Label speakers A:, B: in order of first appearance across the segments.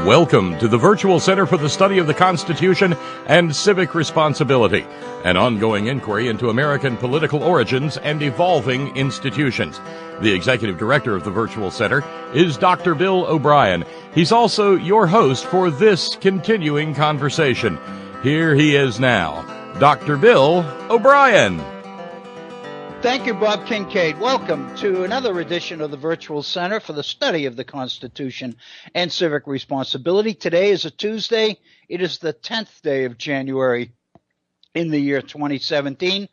A: Welcome to the Virtual Center for the Study of the Constitution and Civic Responsibility, an ongoing inquiry into American political origins and evolving institutions. The executive director of the Virtual Center is Dr. Bill O'Brien. He's also your host for this continuing conversation. Here he is now, Dr. Bill O'Brien.
B: Thank you, Bob Kincaid. Welcome to another edition of the Virtual Center for the Study of the Constitution and Civic Responsibility. Today is a Tuesday. It is the 10th day of January in the year 2017.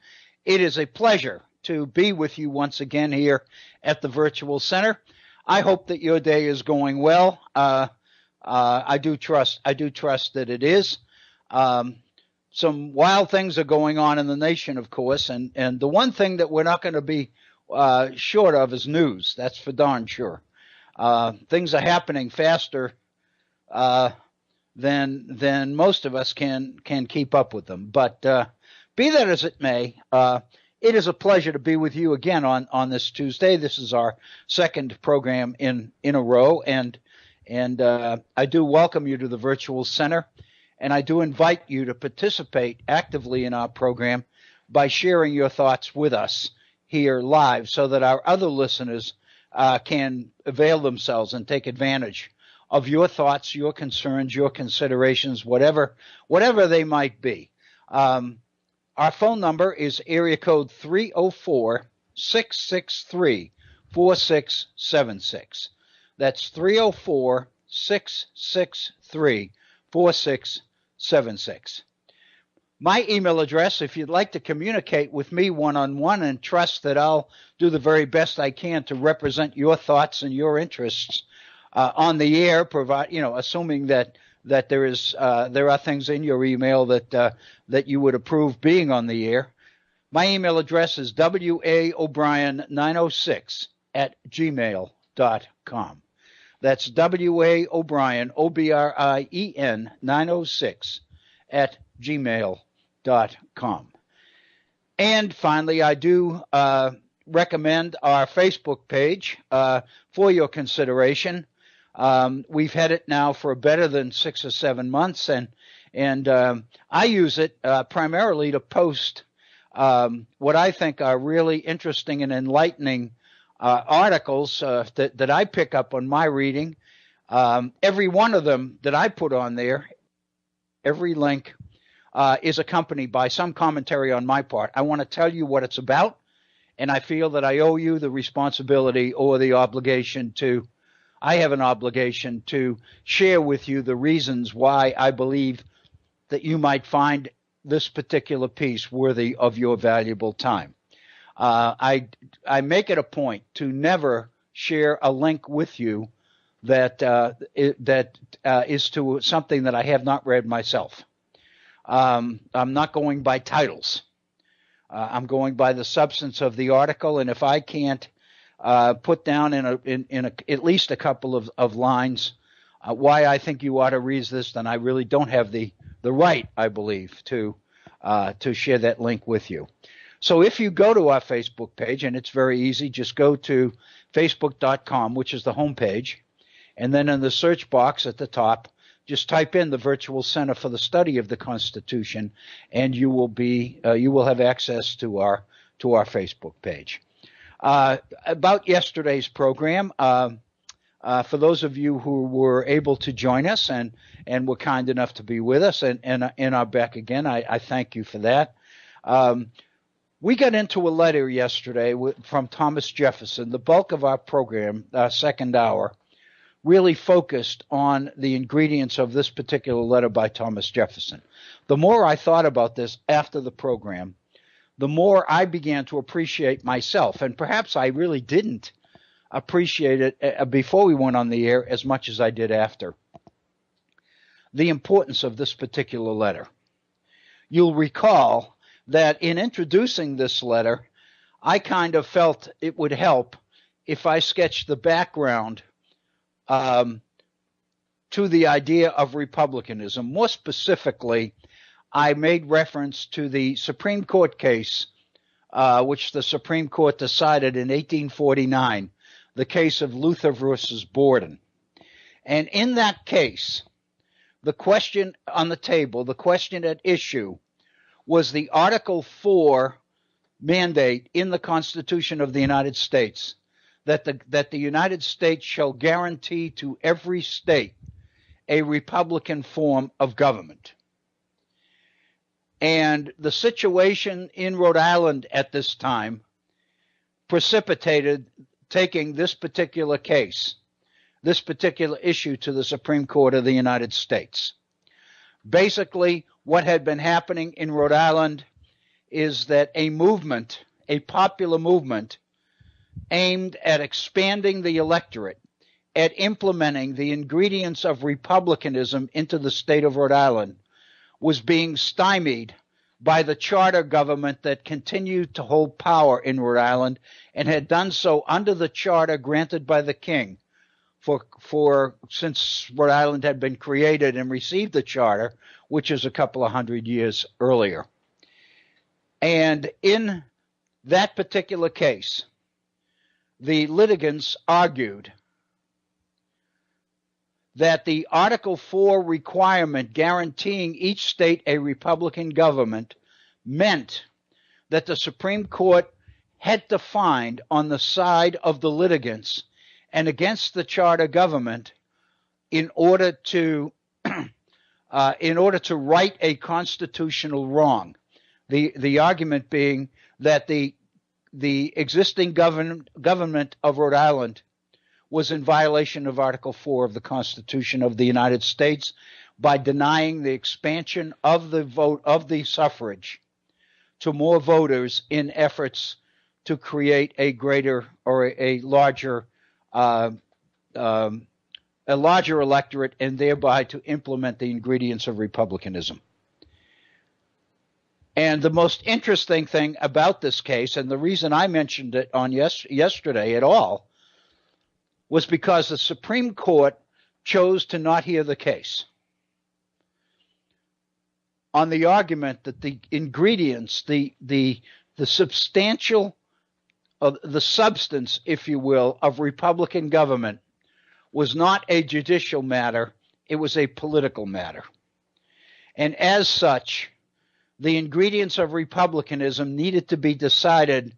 B: It is a pleasure to be with you once again here at the Virtual Center. I hope that your day is going well. I do trust that it is. Some wild things are going on in the nation, of course, and the one thing that we're not going to be short of is news. That's for darn sure. Things are happening faster than most of us can keep up with them. But be that as it may, it is a pleasure to be with you again on this Tuesday. This is our second program in a row, and I do welcome you to the Virtual Center. And I do invite you to participate actively in our program by sharing your thoughts with us here live so that our other listeners can avail themselves and take advantage of your thoughts, your concerns, your considerations, whatever they might be. Our phone number is area code 304-663-4676. That's 304-663-4676. My email address, if you'd like to communicate with me one-on-one and trust that I'll do the very best I can to represent your thoughts and your interests on the air, assuming that there are things in your email that you would approve being on the air. My email address is waobrien906@gmail.com. That's waobrien, OBRIEN 906@gmail.com. And finally, I do recommend our Facebook page for your consideration. We've had it now for better than 6 or 7 months, and I use it primarily to post what I think are really interesting and enlightening articles that I pick up on my reading. Every one of them that I put on there, every link is accompanied by some commentary on my part. I want to tell you what it's about, and I feel that I owe you the responsibility or the obligation I have an obligation to share with you the reasons why I believe that you might find this particular piece worthy of your valuable time. I make it a point to never share a link with you that is to something that I have not read myself. I'm not going by titles. I'm going by the substance of the article, and if I can't put down in at least a couple of lines why I think you ought to read this, then I really don't have the right, I believe, to share that link with you. So if you go to our Facebook page, and it's very easy, just go to facebook.com, which is the homepage, and then in the search box at the top, just type in the Virtual Center for the Study of the Constitution, and you will have access to our Facebook page. About yesterday's program, for those of you who were able to join us and were kind enough to be with us and are back again, I thank you for that. We got into a letter yesterday from Thomas Jefferson. The bulk of our program, our second hour, really focused on the ingredients of this particular letter by Thomas Jefferson. The more I thought about this after the program, the more I began to appreciate myself, and perhaps I really didn't appreciate it before we went on the air as much as I did after. The importance of this particular letter. You'll recall that in introducing this letter, I kind of felt it would help if I sketched the background to the idea of republicanism. More specifically, I made reference to the Supreme Court case, which the Supreme Court decided in 1849, the case of Luther versus Borden. And in that case, the question on the table, the question at issue, was the Article 4 mandate in the Constitution of the United States that the United States shall guarantee to every state a republican form of government. And the situation in Rhode Island at this time precipitated taking this particular case, this particular issue, to the Supreme Court of the United States. Basically, what had been happening in Rhode Island is that a movement, a popular movement, aimed at expanding the electorate, at implementing the ingredients of republicanism into the state of Rhode Island, was being stymied by the charter government that continued to hold power in Rhode Island and had done so under the charter granted by the king since Rhode Island had been created and received the charter, which is a couple of hundred years earlier. And in that particular case, the litigants argued that the Article 4 requirement guaranteeing each state a Republican government meant that the Supreme Court had to find on the side of the litigants and against the charter government in order to right a constitutional wrong. The argument being that the existing government of Rhode Island was in violation of Article 4 of the Constitution of the United States by denying the expansion of the vote of the suffrage to more voters in efforts to create a greater or a larger electorate and thereby to implement the ingredients of republicanism. And the most interesting thing about this case, and the reason I mentioned it on yesterday at all, was because the Supreme Court chose to not hear the case on the argument that the ingredients, the substantial, the substance, if you will, of Republican government was not a judicial matter, it was a political matter. And as such, the ingredients of republicanism needed to be decided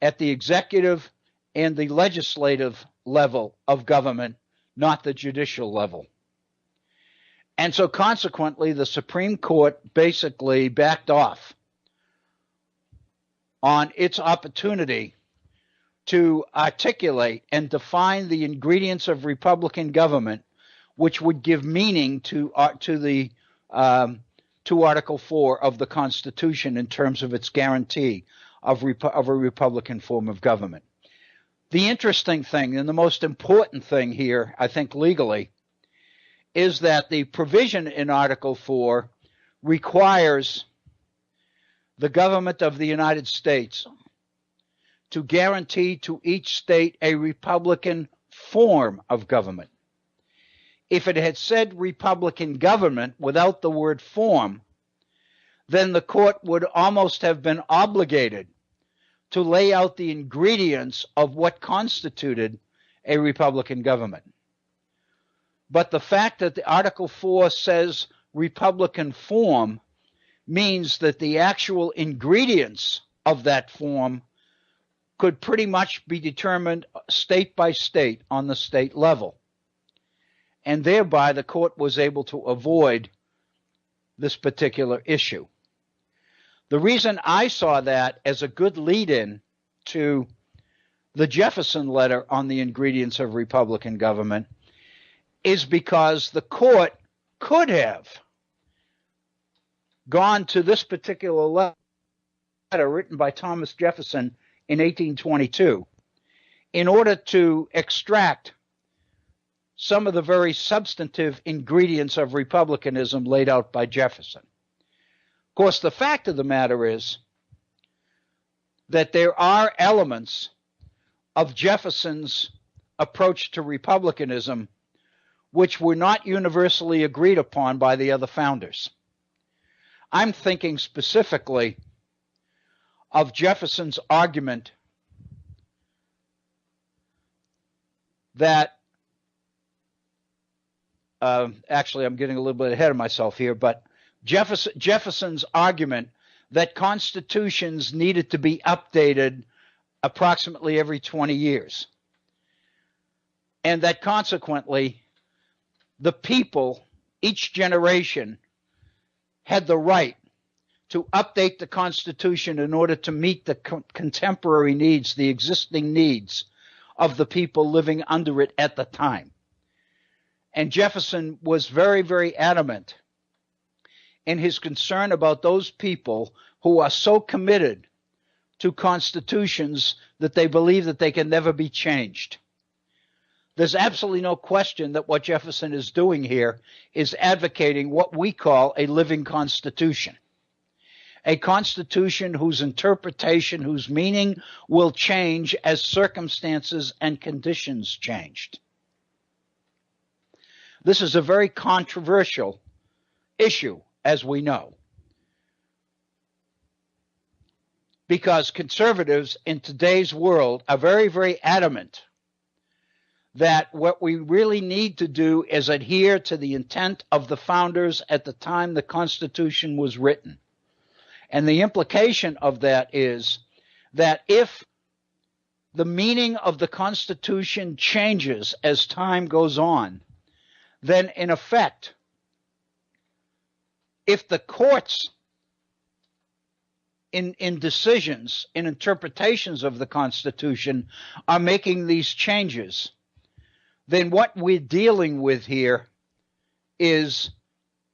B: at the executive and the legislative level of government, not the judicial level. And so consequently, the Supreme Court basically backed off on its opportunity to articulate and define the ingredients of Republican government, which would give meaning to Article 4 of the Constitution in terms of its guarantee of a Republican form of government. The interesting thing and the most important thing here, I think legally, is that the provision in Article 4 requires the government of the United States to guarantee to each state a Republican form of government. If it had said Republican government without the word form, then the court would almost have been obligated to lay out the ingredients of what constituted a Republican government. But the fact that the Article 4 says Republican form means that the actual ingredients of that form could pretty much be determined state by state on the state level. And thereby the court was able to avoid this particular issue. The reason I saw that as a good lead-in to the Jefferson letter on the ingredients of Republican government is because the court could have gone to this particular letter written by Thomas Jefferson in 1822 in order to extract some of the very substantive ingredients of republicanism laid out by Jefferson. Of course, the fact of the matter is that there are elements of Jefferson's approach to republicanism which were not universally agreed upon by the other founders. I'm thinking specifically of Jefferson's argument that actually, I'm getting a little bit ahead of myself here, but Jefferson's argument that constitutions needed to be updated approximately every 20 years, and that consequently the people, each generation, had the right to update the Constitution in order to meet the contemporary needs, the existing needs of the people living under it at the time. And Jefferson was very, very adamant in his concern about those people who are so committed to constitutions that they believe that they can never be changed. There's absolutely no question that what Jefferson is doing here is advocating what we call a living constitution. A constitution whose interpretation, whose meaning will change as circumstances and conditions changed. This is a very controversial issue, as we know, because conservatives in today's world are very, very adamant that what we really need to do is adhere to the intent of the founders at the time the Constitution was written. And the implication of that is that if the meaning of the Constitution changes as time goes on, then in effect, if the courts in decisions, in interpretations of the Constitution are making these changes, then what we're dealing with here is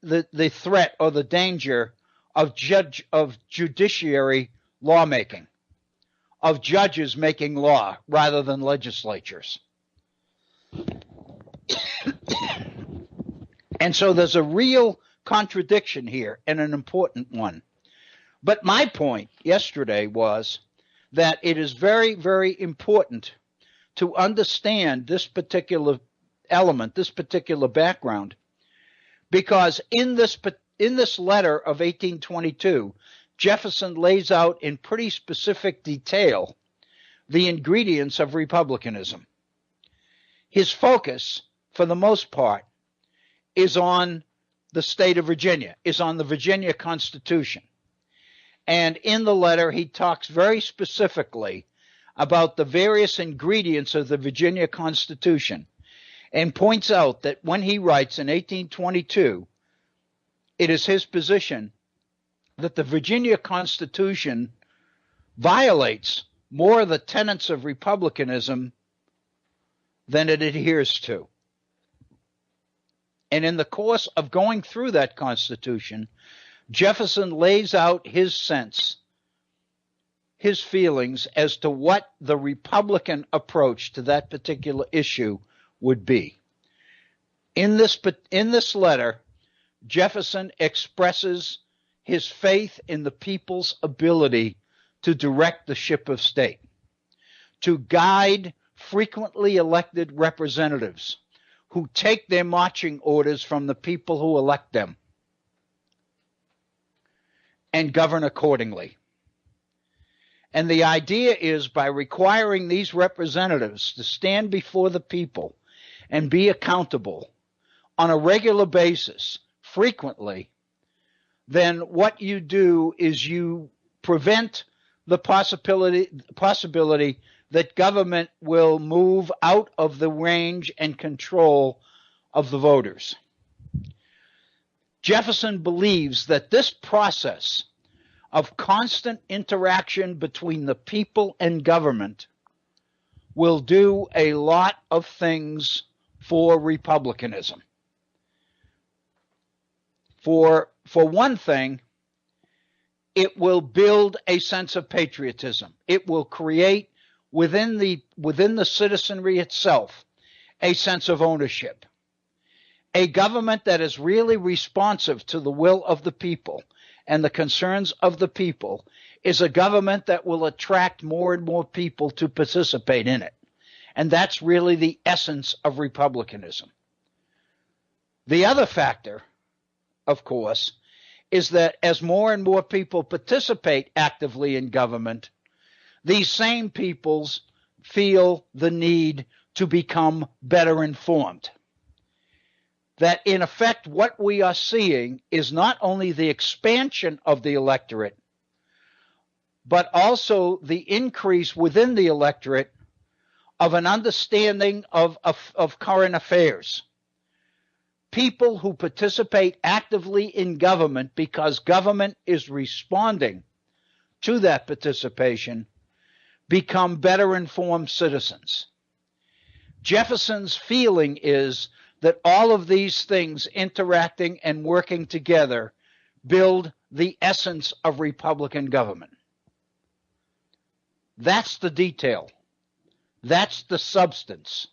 B: the threat or the danger of judiciary lawmaking, of judges making law rather than legislatures. And so there's a real contradiction here, and an important one. But my point yesterday was that it is very, very important to understand this particular element, this particular background, because in this letter of 1822, Jefferson lays out in pretty specific detail the ingredients of republicanism. His focus, for the most part, is on the state of Virginia, is on the Virginia Constitution. And in the letter, he talks very specifically about the various ingredients of the Virginia Constitution and points out that when he writes in 1822, it is his position that the Virginia Constitution violates more of the tenets of republicanism than it adheres to. And in the course of going through that Constitution, Jefferson lays out his sense, his feelings as to what the Republican approach to that particular issue would be. In this letter, Jefferson expresses his faith in the people's ability to direct the ship of state, to guide frequently elected representatives who take their marching orders from the people who elect them and govern accordingly. And the idea is, by requiring these representatives to stand before the people and be accountable on a regular basis, frequently, then what you do is you prevent the possibility that government will move out of the range and control of the voters. Jefferson believes that this process of constant interaction between the people and government will do a lot of things for republicanism. For one thing, it will build a sense of patriotism. It will create within the citizenry itself a sense of ownership. A government that is really responsive to the will of the people and the concerns of the people is a government that will attract more and more people to participate in it. And that's really the essence of republicanism. The other factor, of course, is that as more and more people participate actively in government, these same peoples feel the need to become better informed. that in effect what we are seeing is not only the expansion of the electorate, but also the increase within the electorate of an understanding of current affairs. People who participate actively in government because government is responding to that participation become better informed citizens. Jefferson's feeling is that all of these things interacting and working together build the essence of Republican government. That's the detail. That's the substance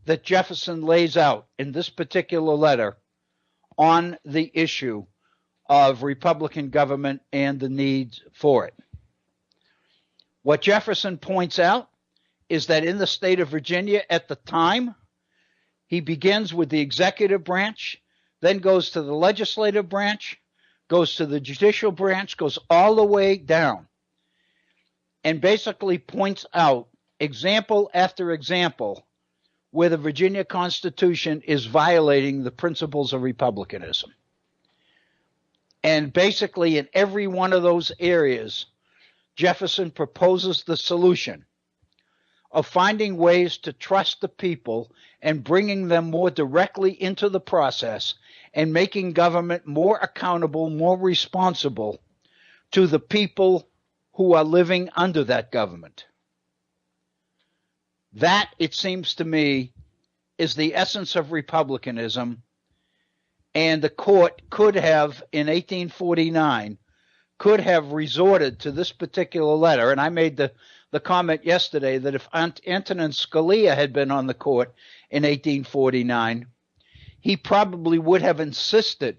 B: that Jefferson lays out in this particular letter on the issue of Republican government and the needs for it. What Jefferson points out is that in the state of Virginia at the time, he begins with the executive branch, then goes to the legislative branch, goes to the judicial branch, goes all the way down, and basically points out example after example where the Virginia Constitution is violating the principles of republicanism. And basically in every one of those areas, Jefferson proposes the solution of finding ways to trust the people and bringing them more directly into the process and making government more accountable, more responsible to the people who are living under that government. That, it seems to me, is the essence of republicanism, and the court could have, in 1849, could have resorted to this particular letter, and I made the comment yesterday that if Antonin Scalia had been on the court in 1849, he probably would have insisted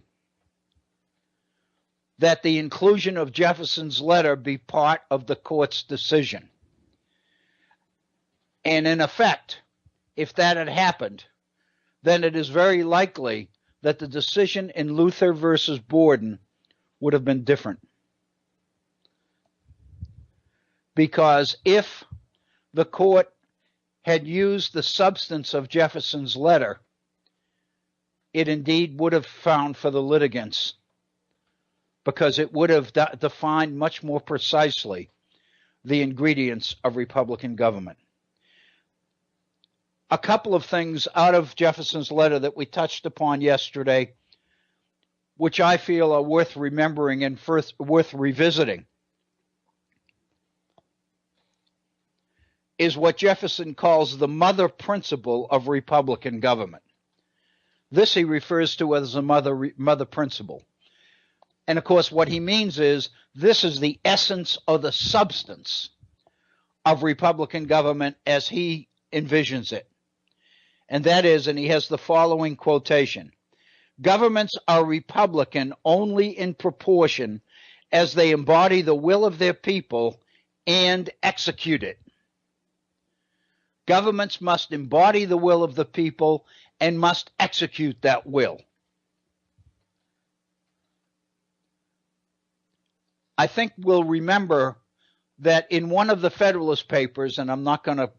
B: that the inclusion of Jefferson's letter be part of the court's decision. And in effect, if that had happened, then it is very likely that the decision in Luther versus Borden would have been different. Because if the court had used the substance of Jefferson's letter, it indeed would have found for the litigants, because it would have defined much more precisely the ingredients of Republican government. A couple of things out of Jefferson's letter that we touched upon yesterday, which I feel are worth remembering and worth revisiting, is what Jefferson calls the mother principle of Republican government. This he refers to as the mother principle. And of course, what he means is this is the essence or the substance of Republican government as he envisions it. And that is, and he has the following quotation: governments are Republican only in proportion as they embody the will of their people and execute it. Governments must embody the will of the people and must execute that will. I think we'll remember that in one of the Federalist Papers, and I'm not going to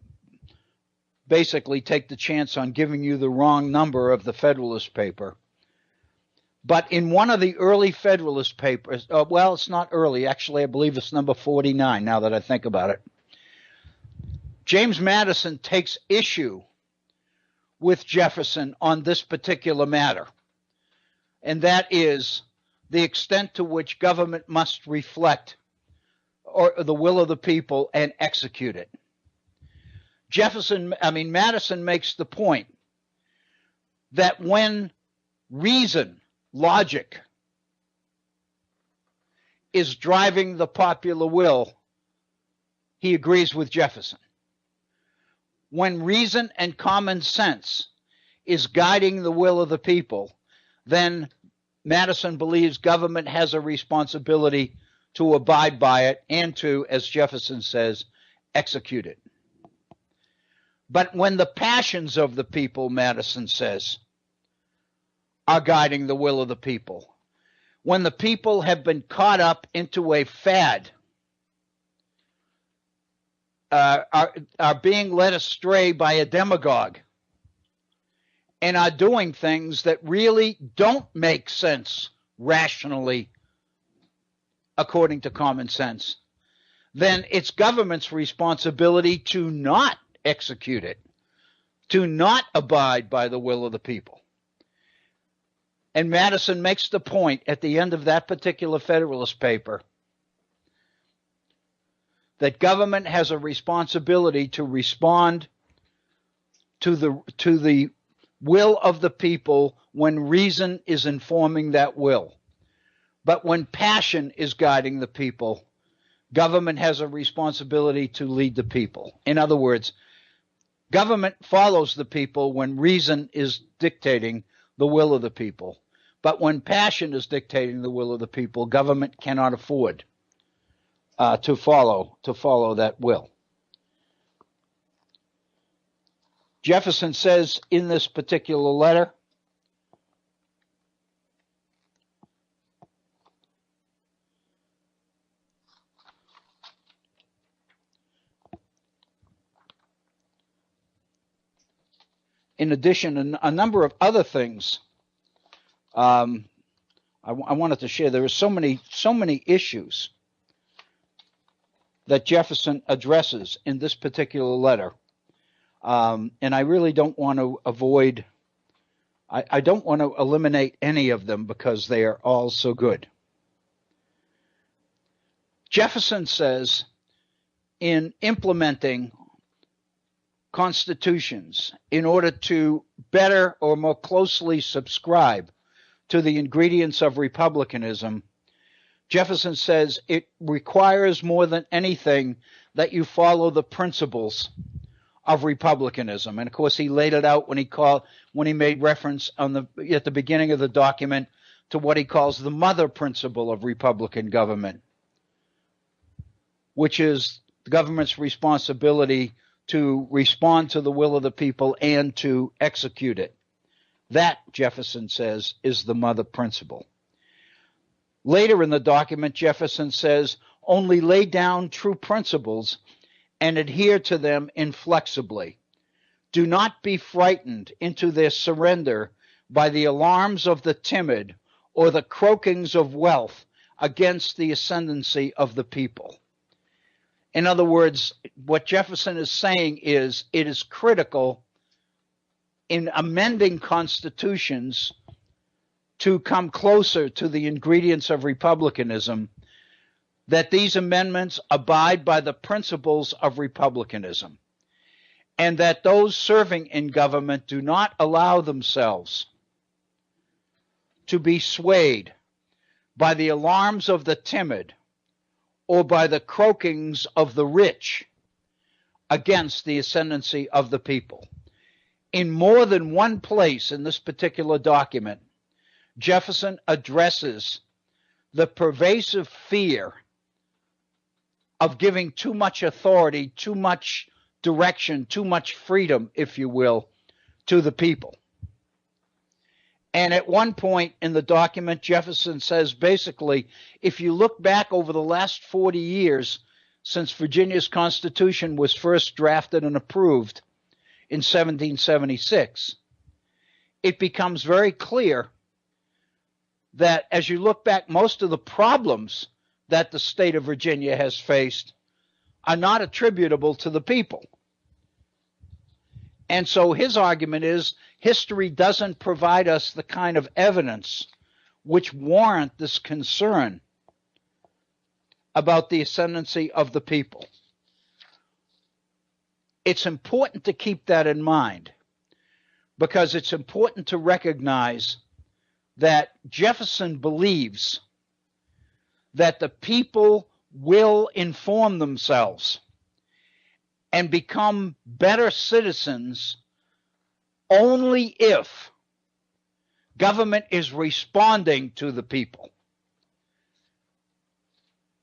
B: basically take the chance on giving you the wrong number of the Federalist paper, but in one of the early Federalist Papers, well, it's not early, actually, I believe it's number 49 now that I think about it, James Madison takes issue with Jefferson on this particular matter, and that is the extent to which government must reflect the will of the people and execute it. Madison makes the point that when reason, logic, is driving the popular will, he agrees with Jefferson. When reason and common sense is guiding the will of the people, then Madison believes government has a responsibility to abide by it and to, as Jefferson says, execute it. But when the passions of the people, Madison says, are guiding the will of the people, when the people have been caught up into a fad, are being led astray by a demagogue, and are doing things that really don't make sense rationally according to common sense, then it's government's responsibility to not execute it, to not abide by the will of the people. And Madison makes the point at the end of that particular Federalist paper that government has a responsibility to respond to the will of the people when reason is informing that will. But when passion is guiding the people, government has a responsibility to lead the people. In other words, government follows the people when reason is dictating the will of the people. But when passion is dictating the will of the people, government cannot afford to follow that will. Jefferson says in this particular letter, in addition, a number of other things I wanted to share. There are so many issues that Jefferson addresses in this particular letter, and I really don't want to avoid. I don't want to eliminate any of them because they are all so good. Jefferson says, in implementing constitutions in order to better or more closely subscribe to the ingredients of republicanism, Jefferson says it requires more than anything that you follow the principles of republicanism. And of course, he laid it out when he made reference at the beginning of the document to what he calls the mother principle of Republican government, which is the government's responsibility to respond to the will of the people and to execute it. That, Jefferson says, is the mother principle. Later in the document, Jefferson says, only lay down true principles and adhere to them inflexibly. Do not be frightened into their surrender by the alarms of the timid or the croakings of wealth against the ascendancy of the people. In other words, what Jefferson is saying is it is critical in amending constitutions to come closer to the ingredients of republicanism, that these amendments abide by the principles of republicanism, and that those serving in government do not allow themselves to be swayed by the alarms of the timid or by the croakings of the rich against the ascendancy of the people. In more than one place in this particular document, Jefferson addresses the pervasive fear of giving too much authority, too much direction, too much freedom, if you will, to the people. And at one point in the document, Jefferson says, basically, if you look back over the last 40 years since Virginia's Constitution was first drafted and approved in 1776, it becomes very clear that as you look back, most of the problems that the state of Virginia has faced are not attributable to the people. And so his argument is history doesn't provide us the kind of evidence which warrant this concern about the ascendancy of the people. It's important to keep that in mind because it's important to recognize that Jefferson believes that the people will inform themselves and become better citizens only if government is responding to the people.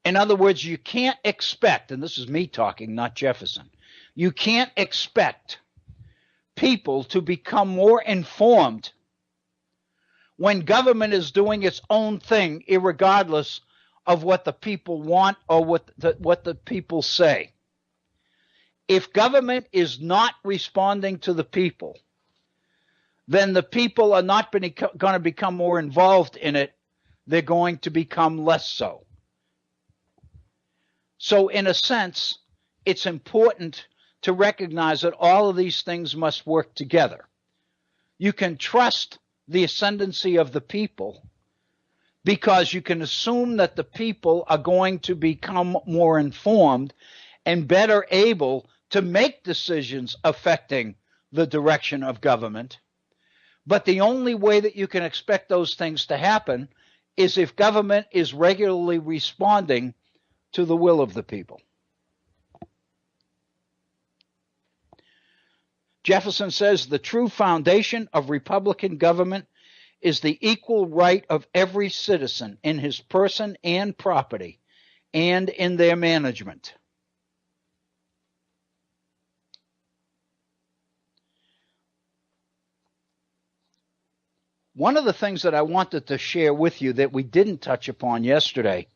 B: In other words, you can't expect, and this is me talking, not Jefferson, you can't expect people to become more informed when government is doing its own thing, irregardless of what the people want or what the people say. If government is not responding to the people, then the people are not going to become more involved in it. They're going to become less so. So in a sense, it's important to recognize that all of these things must work together. You can trust the ascendancy of the people because you can assume that the people are going to become more informed and better able to make decisions affecting the direction of government. But the only way that you can expect those things to happen is if government is regularly responding to the will of the people. Jefferson says the true foundation of Republican government is the equal right of every citizen in his person and property and in their management. One of the things that I wanted to share with you that we didn't touch upon yesterday,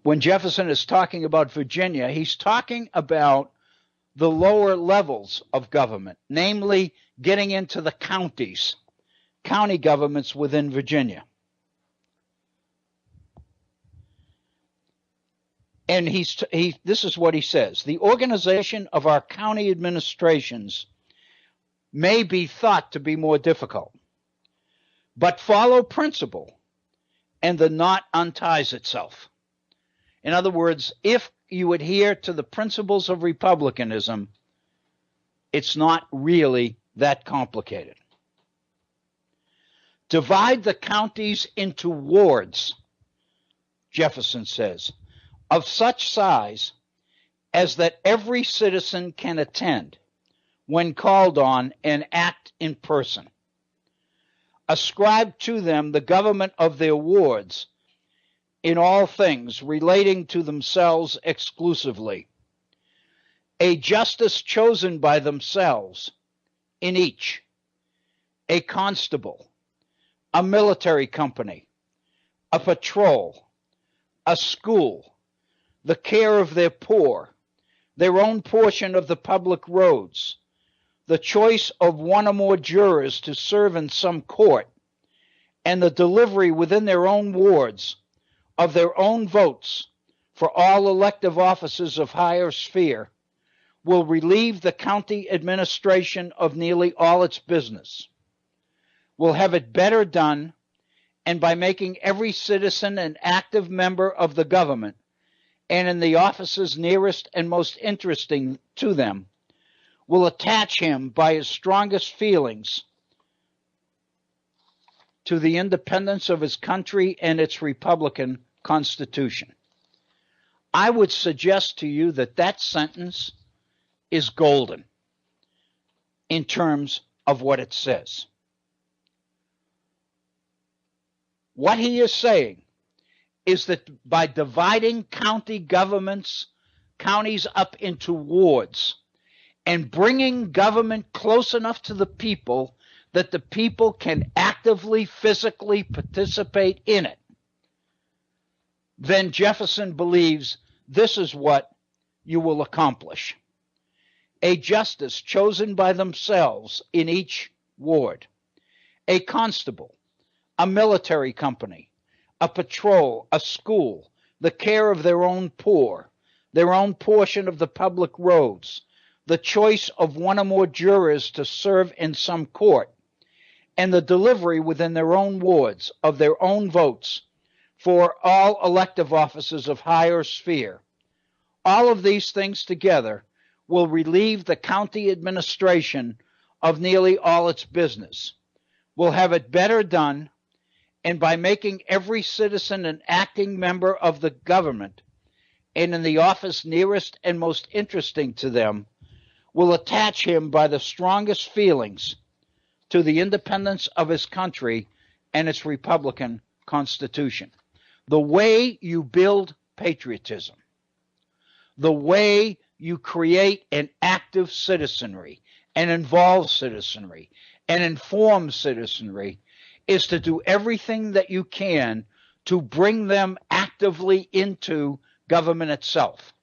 B: when Jefferson is talking about Virginia, he's talking about the lower levels of government, namely getting into the counties, county governments within Virginia. And this is what he says: the organization of our county administrations may be thought to be more difficult, but follow principle, and the knot unties itself. In other words, if you adhere to the principles of republicanism, it's not really that complicated. Divide the counties into wards, Jefferson says, of such size as that every citizen can attend when called on and act in person. Ascribe to them the government of their wards in all things relating to themselves exclusively. A justice chosen by themselves in each, a constable, a military company, a patrol, a school, the care of their poor, their own portion of the public roads, the choice of one or more jurors to serve in some court, and the delivery within their own wards of their own votes for all elective offices of higher sphere, will relieve the county administration of nearly all its business, will have it better done, and by making every citizen an active member of the government and in the offices nearest and most interesting to them, will attach him by his strongest feelings to the independence of his country and its Republican Constitution. I would suggest to you that that sentence is golden in terms of what it says. What he is saying is that by dividing counties up into wards and bringing government close enough to the people that the people can actively, physically participate in it, then Jefferson believes this is what you will accomplish. A justice chosen by themselves in each ward, a constable, a military company, a patrol, a school, the care of their own poor, their own portion of the public roads, the choice of one or more jurors to serve in some court, and the delivery within their own wards of their own votes for all elective offices of higher sphere. All of these things together will relieve the county administration of nearly all its business, will have it better done, and by making every citizen an acting member of the government and in the office nearest and most interesting to them, will attach him by the strongest feelings to the independence of his country and its Republican Constitution. The way you build patriotism, the way you create an active citizenry, an involved citizenry, an informed citizenry, is to do everything that you can to bring them actively into government itself.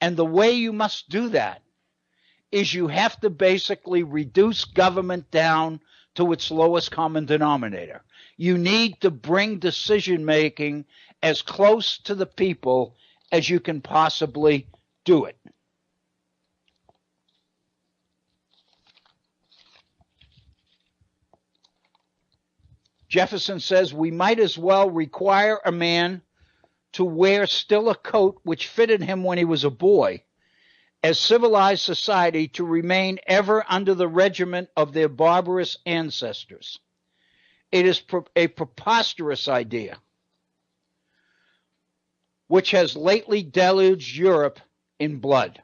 B: And the way you must do that is you have to basically reduce government down to its lowest common denominator. You need to bring decision making as close to the people as you can possibly do it. Jefferson says we might as well require a man to wear still a coat which fitted him when he was a boy, as civilized society to remain ever under the regiment of their barbarous ancestors. It is a preposterous idea, which has lately deluged Europe in blood.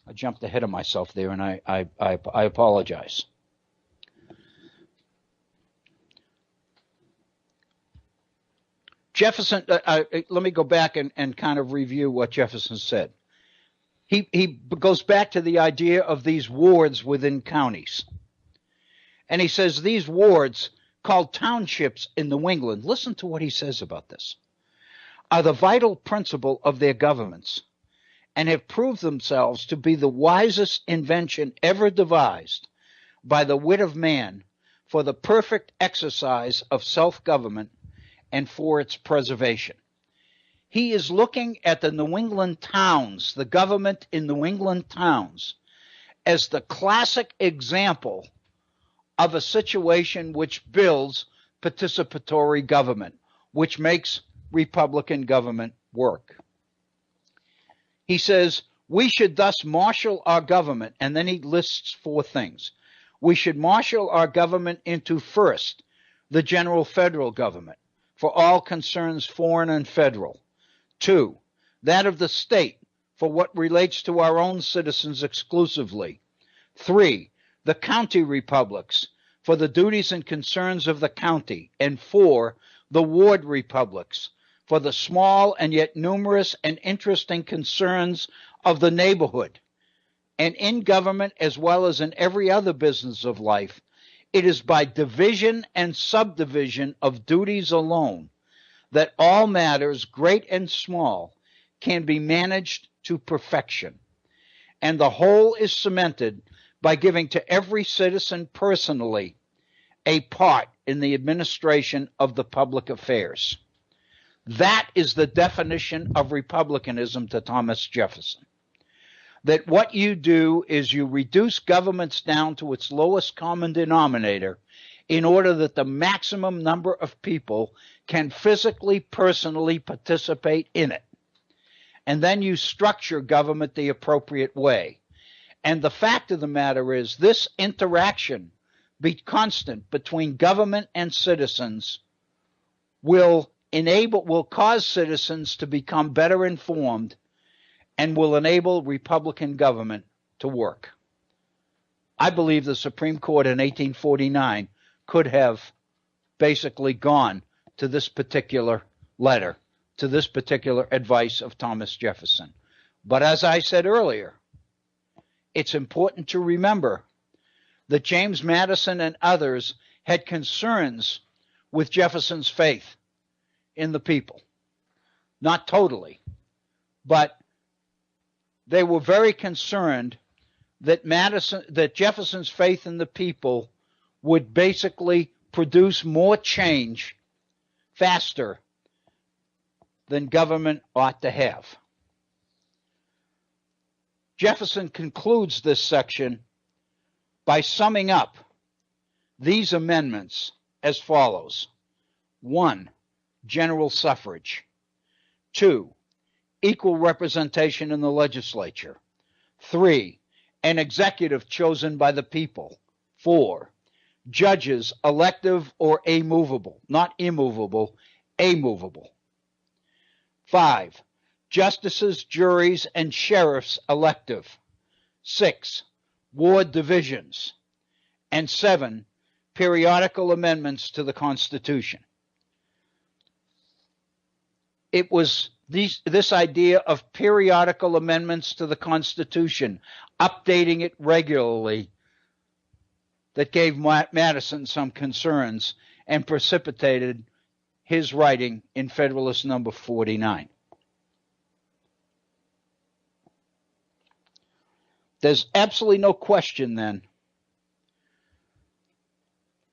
B: I jumped ahead of myself there, and I apologize. Jefferson, let me go back and kind of review what Jefferson said. He goes back to the idea of these wards within counties. And he says these wards, called townships in New England, listen to what he says about this, are the vital principle of their governments and have proved themselves to be the wisest invention ever devised by the wit of man for the perfect exercise of self-government and for its preservation. He is looking at the New England towns, the government in New England towns, as the classic example of a situation which builds participatory government, which makes Republican government work. He says, we should thus marshal our government, and then he lists 4 things. We should marshal our government into, first, the general federal government, for all concerns foreign and federal. 2, that of the state, for what relates to our own citizens exclusively. 3, the county republics, for the duties and concerns of the county. And 4, the ward republics, for the small and yet numerous and interesting concerns of the neighborhood. And in government, as well as in every other business of life, it is by division and subdivision of duties alone that all matters, great and small, can be managed to perfection. And the whole is cemented by giving to every citizen personally a part in the administration of the public affairs. That is the definition of republicanism to Thomas Jefferson. That what you do is you reduce governments down to its lowest common denominator in order that the maximum number of people can physically, personally participate in it. And then you structure government the appropriate way. And the fact of the matter is this interaction be constant between government and citizens will cause citizens to become better informed and will enable Republican government to work. I believe the Supreme Court in 1849 could have basically gone to this particular letter, to this particular advice of Thomas Jefferson. But as I said earlier, it's important to remember that James Madison and others had concerns with Jefferson's faith in the people. Not totally, but they were very concerned that Jefferson's faith in the people would basically produce more change faster than government ought to have. Jefferson concludes this section by summing up these amendments as follows. 1, general suffrage. 2, equal representation in the legislature. 3, an executive chosen by the people. 4, judges elective or immovable, not immovable, immovable. 5, justices, juries, and sheriffs elective. 6, ward divisions. And 7, periodical amendments to the Constitution. It was this idea of periodical amendments to the Constitution, updating it regularly, that gave Madison some concerns and precipitated his writing in Federalist number 49. There's absolutely no question then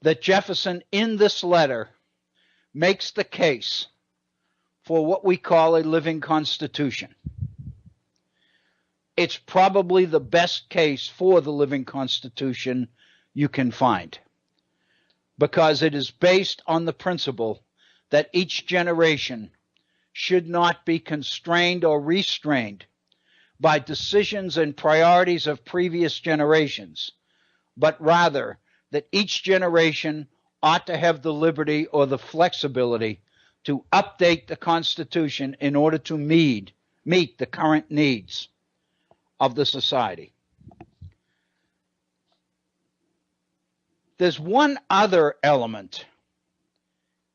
B: that Jefferson in this letter makes the case for what we call a living constitution. It's probably the best case for the living constitution you can find, because it is based on the principle that each generation should not be constrained or restrained by decisions and priorities of previous generations, but rather that each generation ought to have the liberty or the flexibility to update the Constitution in order to meet the current needs of the society. There's one other element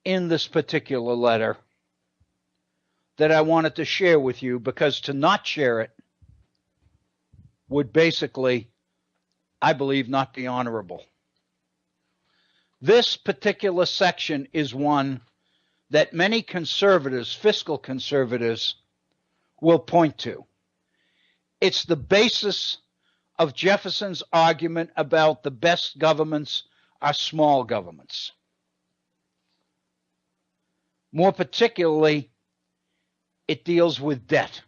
B: in this particular letter that I wanted to share with you, because to not share it would basically, I believe, not be honorable. This particular section is one that many conservatives, fiscal conservatives, will point to. It's the basis of Jefferson's argument about the best governments are small governments. More particularly, it deals with debt.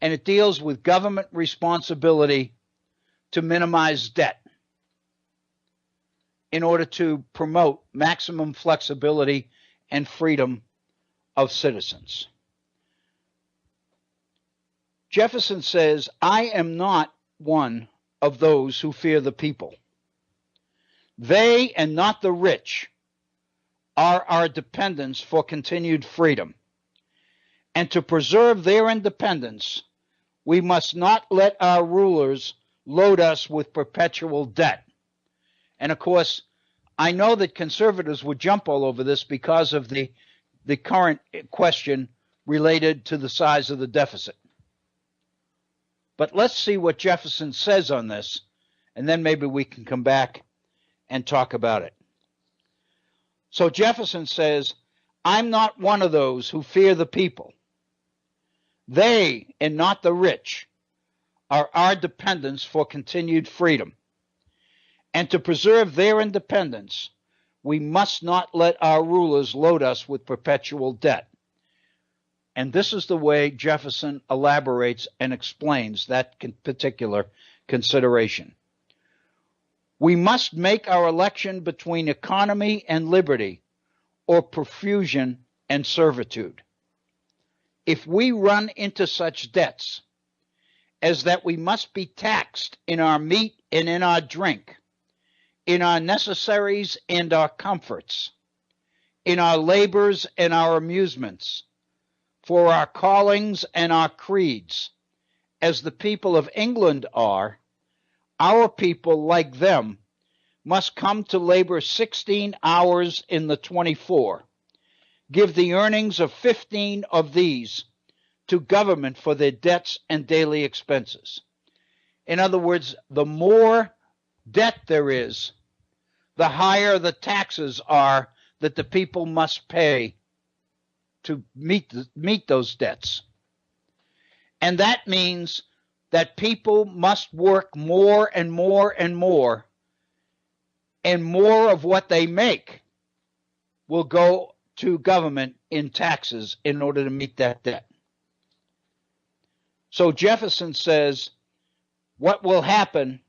B: And it deals with government responsibility to minimize debt in order to promote maximum flexibility and freedom of citizens. Jefferson says, I am not one of those who fear the people. They, and not the rich, are our dependents for continued freedom. And to preserve their independence, we must not let our rulers load us with perpetual debt. And of course, I know that conservatives would jump all over this because of the current question related to the size of the deficit. But let's see what Jefferson says on this, and then maybe we can come back and talk about it. So Jefferson says, I'm not one of those who fear the people. They, and not the rich, are our dependents for continued freedom. And to preserve their independence, we must not let our rulers load us with perpetual debt. And this is the way Jefferson elaborates and explains that particular consideration. We must make our election between economy and liberty, or profusion and servitude. If we run into such debts as that we must be taxed in our meat and in our drink, in our necessaries and our comforts, in our labors and our amusements, for our callings and our creeds, as the people of England are, our people, like them, must come to labor 16 hours in the 24, give the earnings of 15 of these to government for their debts and daily expenses. In other words, the more debt there is, the higher the taxes are that the people must pay to meet those debts. And that means that people must work more and more and more, and more of what they make will go to government in taxes in order to meet that debt. So Jefferson says what will happen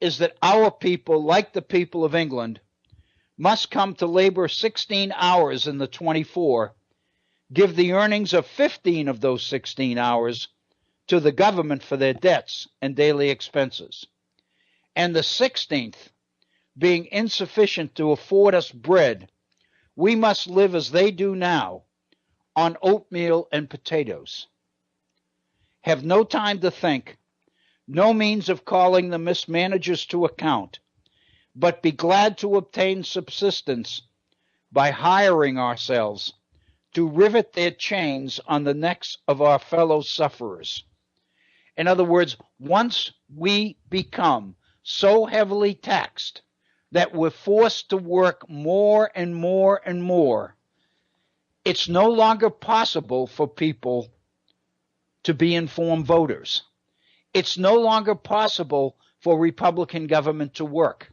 B: is that our people, like the people of England, must come to labor 16 hours in the 24, give the earnings of 15 of those 16 hours to the government for their debts and daily expenses, and the 16th, being insufficient to afford us bread, we must live as they do now, on oatmeal and potatoes. Have no time to think, no means of calling the mismanagers to account, but be glad to obtain subsistence by hiring ourselves to rivet their chains on the necks of our fellow sufferers. In other words, once we become so heavily taxed that we're forced to work more and more and more It's no longer possible for people to be informed voters. It's no longer possible for Republican government to work,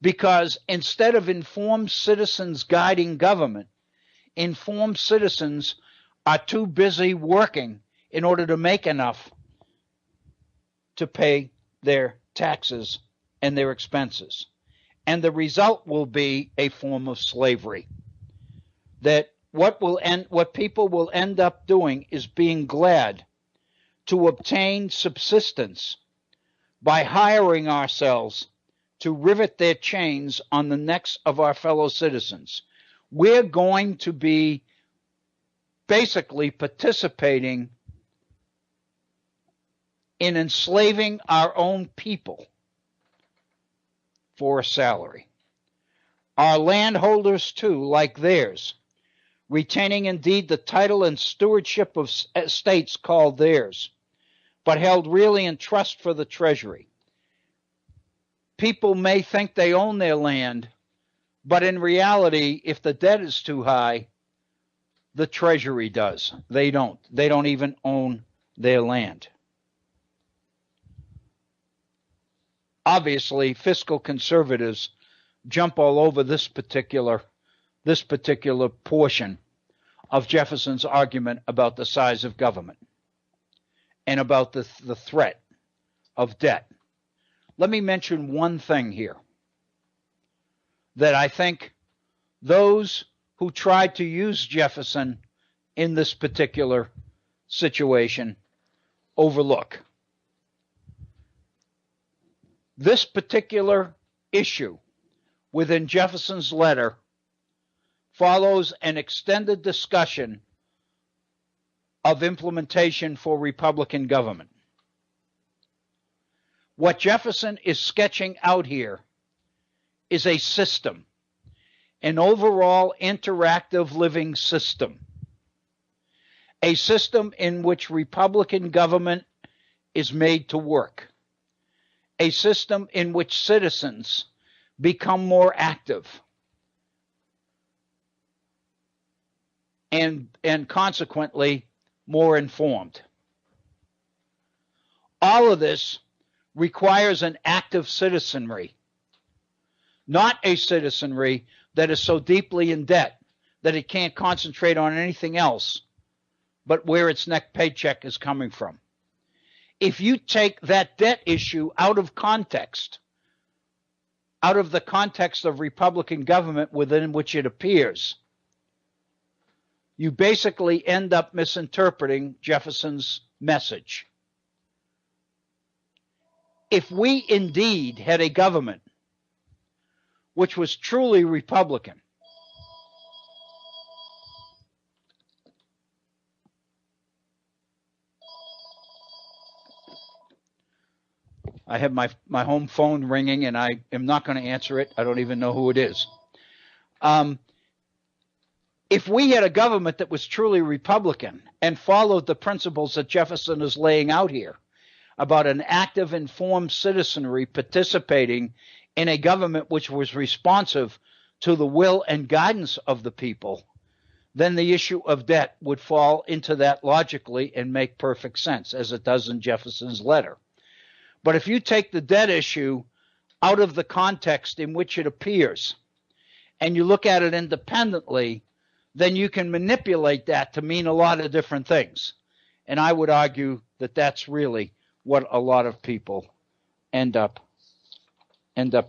B: because instead of informed citizens guiding government, informed citizens are too busy working in order to make enough to pay their taxes and their expenses. And the result will be a form of slavery. That what people will end up doing is being glad to obtain subsistence by hiring ourselves to rivet their chains on the necks of our fellow citizens. We're going to be basically participating in enslaving our own people for a salary. Our landholders, too, like theirs, retaining indeed the title and stewardship of estates called theirs, but held really in trust for the treasury. People may think they own their land, but in reality, if the debt is too high, the treasury does. They don't. They don't even own their land. Obviously, fiscal conservatives jump all over this particular portion of Jefferson's argument about the size of government and about the threat of debt. Let me mention one thing here that I think those who tried to use Jefferson in this particular situation overlook. This particular issue within Jefferson's letter follows an extended discussion of implementation for Republican government. What Jefferson is sketching out here is a system, an overall interactive living system, a system in which Republican government is made to work, a system in which citizens become more active and consequently more informed. All of this requires an active citizenry, not a citizenry that is so deeply in debt that it can't concentrate on anything else but where its next paycheck is coming from. If you take that debt issue out of context, out of the context of Republican government within which it appears, you basically end up misinterpreting Jefferson's message. If we indeed had a government which was truly Republican, I have my home phone ringing, and I am not going to answer it. I don't even know who it is. If we had a government that was truly Republican and followed the principles that Jefferson is laying out here about an active, informed citizenry participating in a government which was responsive to the will and guidance of the people, then the issue of debt would fall into that logically and make perfect sense, as it does in Jefferson's letter. But if you take the debt issue out of the context in which it appears and you look at it independently, then you can manipulate that to mean a lot of different things. And I would argue that that's really what a lot of people end up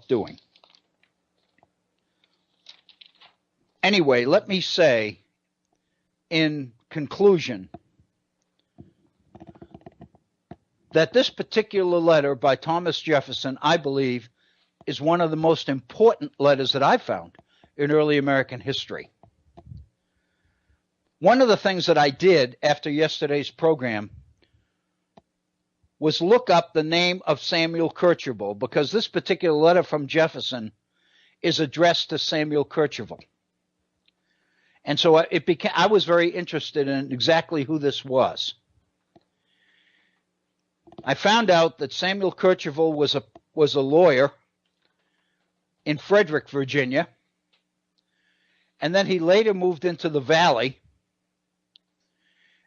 B: doing. Anyway, let me say in conclusion that this particular letter by Thomas Jefferson, I believe, is one of the most important letters that I've found in early American history. One of the things that I did after yesterday's program was look up the name of Samuel Kercheval, because this particular letter from Jefferson is addressed to Samuel Kercheval. And so I was very interested in exactly who this was. I found out that Samuel Kercheval was a lawyer in Frederick, Virginia, and then he later moved into the Valley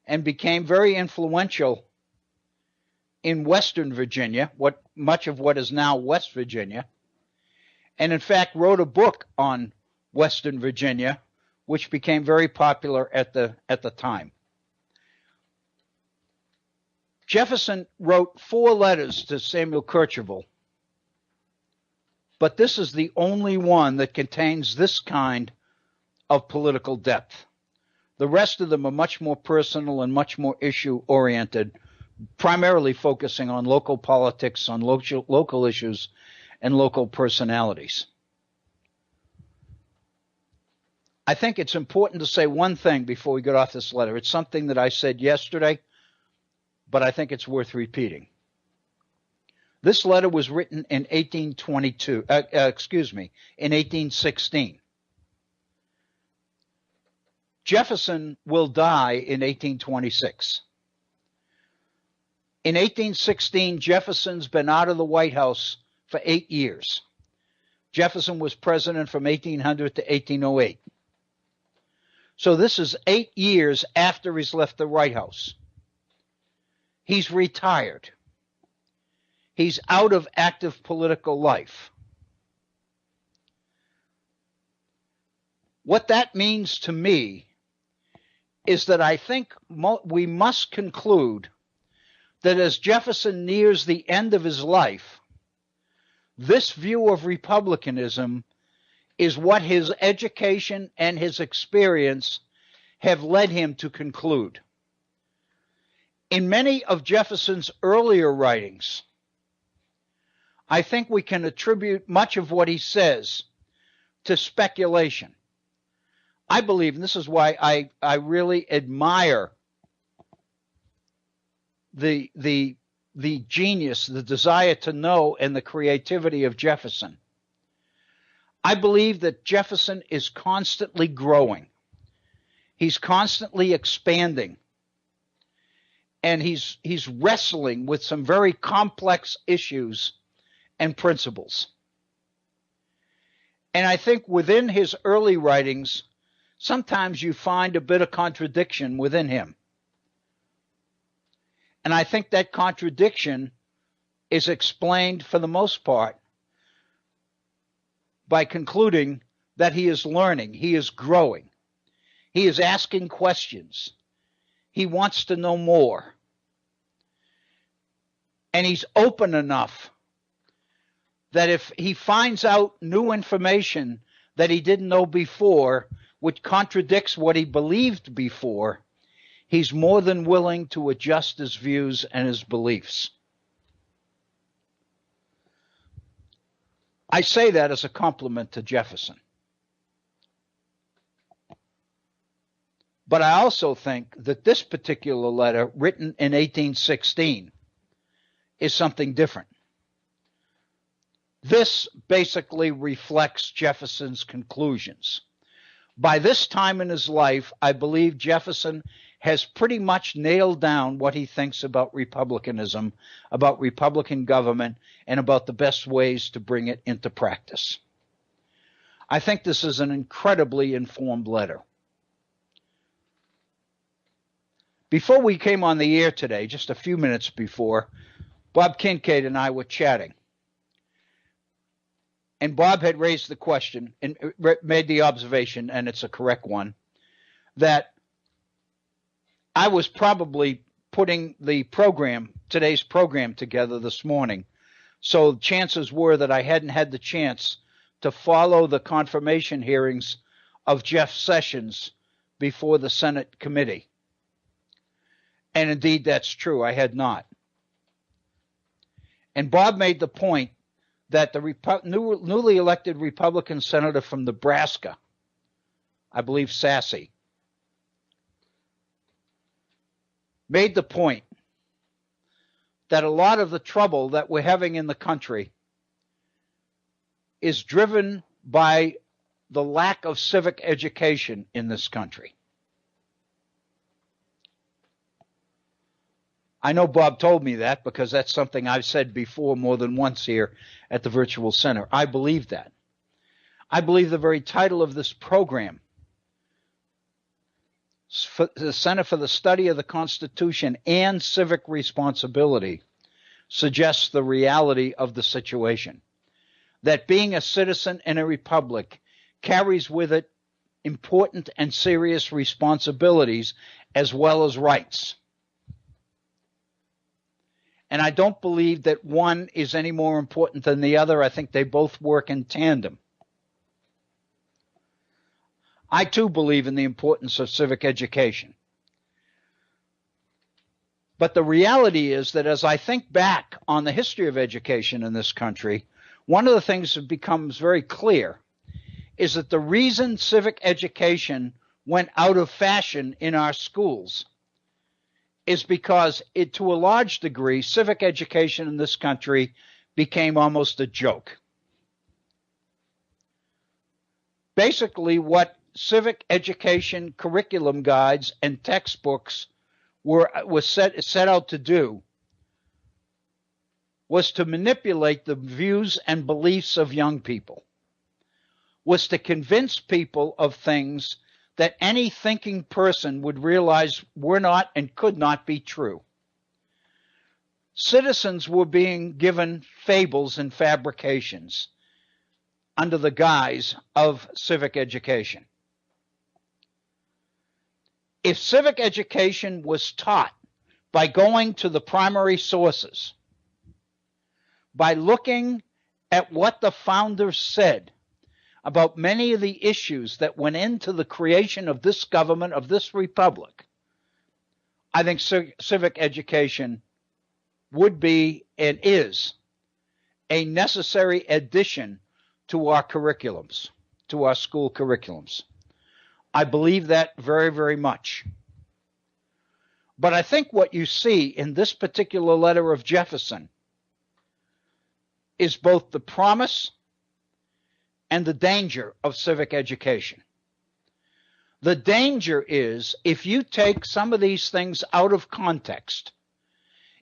B: and became very influential in Western Virginia, much of what is now West Virginia, and in fact wrote a book on Western Virginia, which became very popular at the time. Jefferson wrote 4 letters to Samuel Kercheval, but this is the only one that contains this kind of political depth. The rest of them are much more personal and much more issue-oriented, primarily focusing on local politics, on local issues, and local personalities. I think it's important to say one thing before we get off this letter. It's something that I said yesterday, but I think it's worth repeating. This letter was written in 1816. Jefferson will die in 1826. In 1816, Jefferson's been out of the White House for 8 years. Jefferson was president from 1800 to 1808. So this is 8 years after he's left the White House. He's retired. He's out of active political life. What that means to me is that I think we must conclude that as Jefferson nears the end of his life, this view of republicanism is what his education and his experience have led him to conclude. In many of Jefferson's earlier writings, I think we can attribute much of what he says to speculation. I believe, and this is why I really admire the genius, the desire to know, and the creativity of Jefferson. I believe that Jefferson is constantly growing. He's constantly expanding. And he's wrestling with some very complex issues and principles. And I think within his early writings, sometimes you find a bit of contradiction within him. And I think that contradiction is explained for the most part by concluding that he is learning, he is growing, he is asking questions, he wants to know more, and he's open enough that if he finds out new information that he didn't know before, which contradicts what he believed before, he's more than willing to adjust his views and his beliefs. I say that as a compliment to Jefferson. But I also think that this particular letter, written in 1816, is something different. This basically reflects Jefferson's conclusions. By this time in his life, I believe Jefferson has pretty much nailed down what he thinks about republicanism, about Republican government, and about the best ways to bring it into practice. I think this is an incredibly informed letter. Before we came on the air today, just a few minutes before, Bob Kincaid and I were chatting. And Bob had raised the question and made the observation, and it's a correct one, that I was probably putting the program, today's program, together this morning. So chances were that I hadn't had the chance to follow the confirmation hearings of Jeff Sessions before the Senate committee. And indeed, that's true. I had not. And Bob made the point that the newly elected Republican senator from Nebraska, I believe Sassy, made the point that a lot of the trouble that we're having in the country is driven by the lack of civic education in this country. I know Bob told me that because that's something I've said before more than once here at the Virtual Center. I believe that. I believe the very title of this program the Center for the Study of the Constitution and Civic Responsibility suggests the reality of the situation, that being a citizen in a republic carries with it important and serious responsibilities as well as rights. And I don't believe that one is any more important than the other. I think they both work in tandem. I too believe in the importance of civic education. But the reality is that as I think back on the history of education in this country, one of the things that becomes very clear is that the reason civic education went out of fashion in our schools is because to a large degree, civic education in this country became almost a joke. Basically, what civic education curriculum guides and textbooks was set out to do was to manipulate the views and beliefs of young people, was to convince people of things that any thinking person would realize were not and could not be true. Citizens were being given fables and fabrications under the guise of civic education. If civic education was taught by going to the primary sources, by looking at what the founders said about many of the issues that went into the creation of this government, of this republic, I think civic education would be and is a necessary addition to our curriculums, to our school curriculums. I believe that very, very much. But I think what you see in this particular letter of Jefferson is both the promise and the danger of civic education. The danger is if you take some of these things out of context,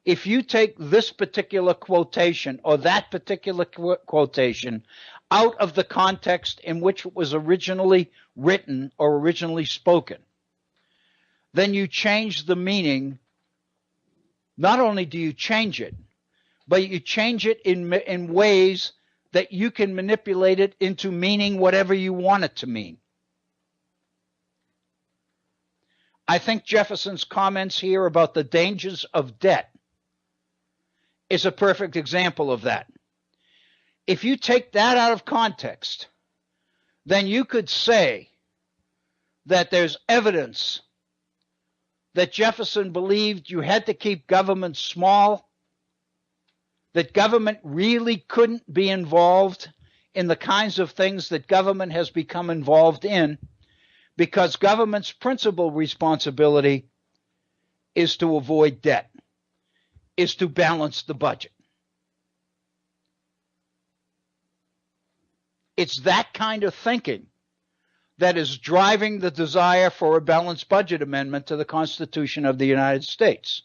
B: if you take this particular quotation or that particular quotation out of the context in which it was originally written or originally spoken, then you change the meaning. Not only do you change it, but you change it in ways that you can manipulate it into meaning whatever you want it to mean. I think Jefferson's comments here about the dangers of debt is a perfect example of that. If you take that out of context, then you could say that there's evidence that Jefferson believed you had to keep government small, that government really couldn't be involved in the kinds of things that government has become involved in, because government's principal responsibility is to avoid debt, is to balance the budget. It's that kind of thinking that is driving the desire for a balanced budget amendment to the Constitution of the United States.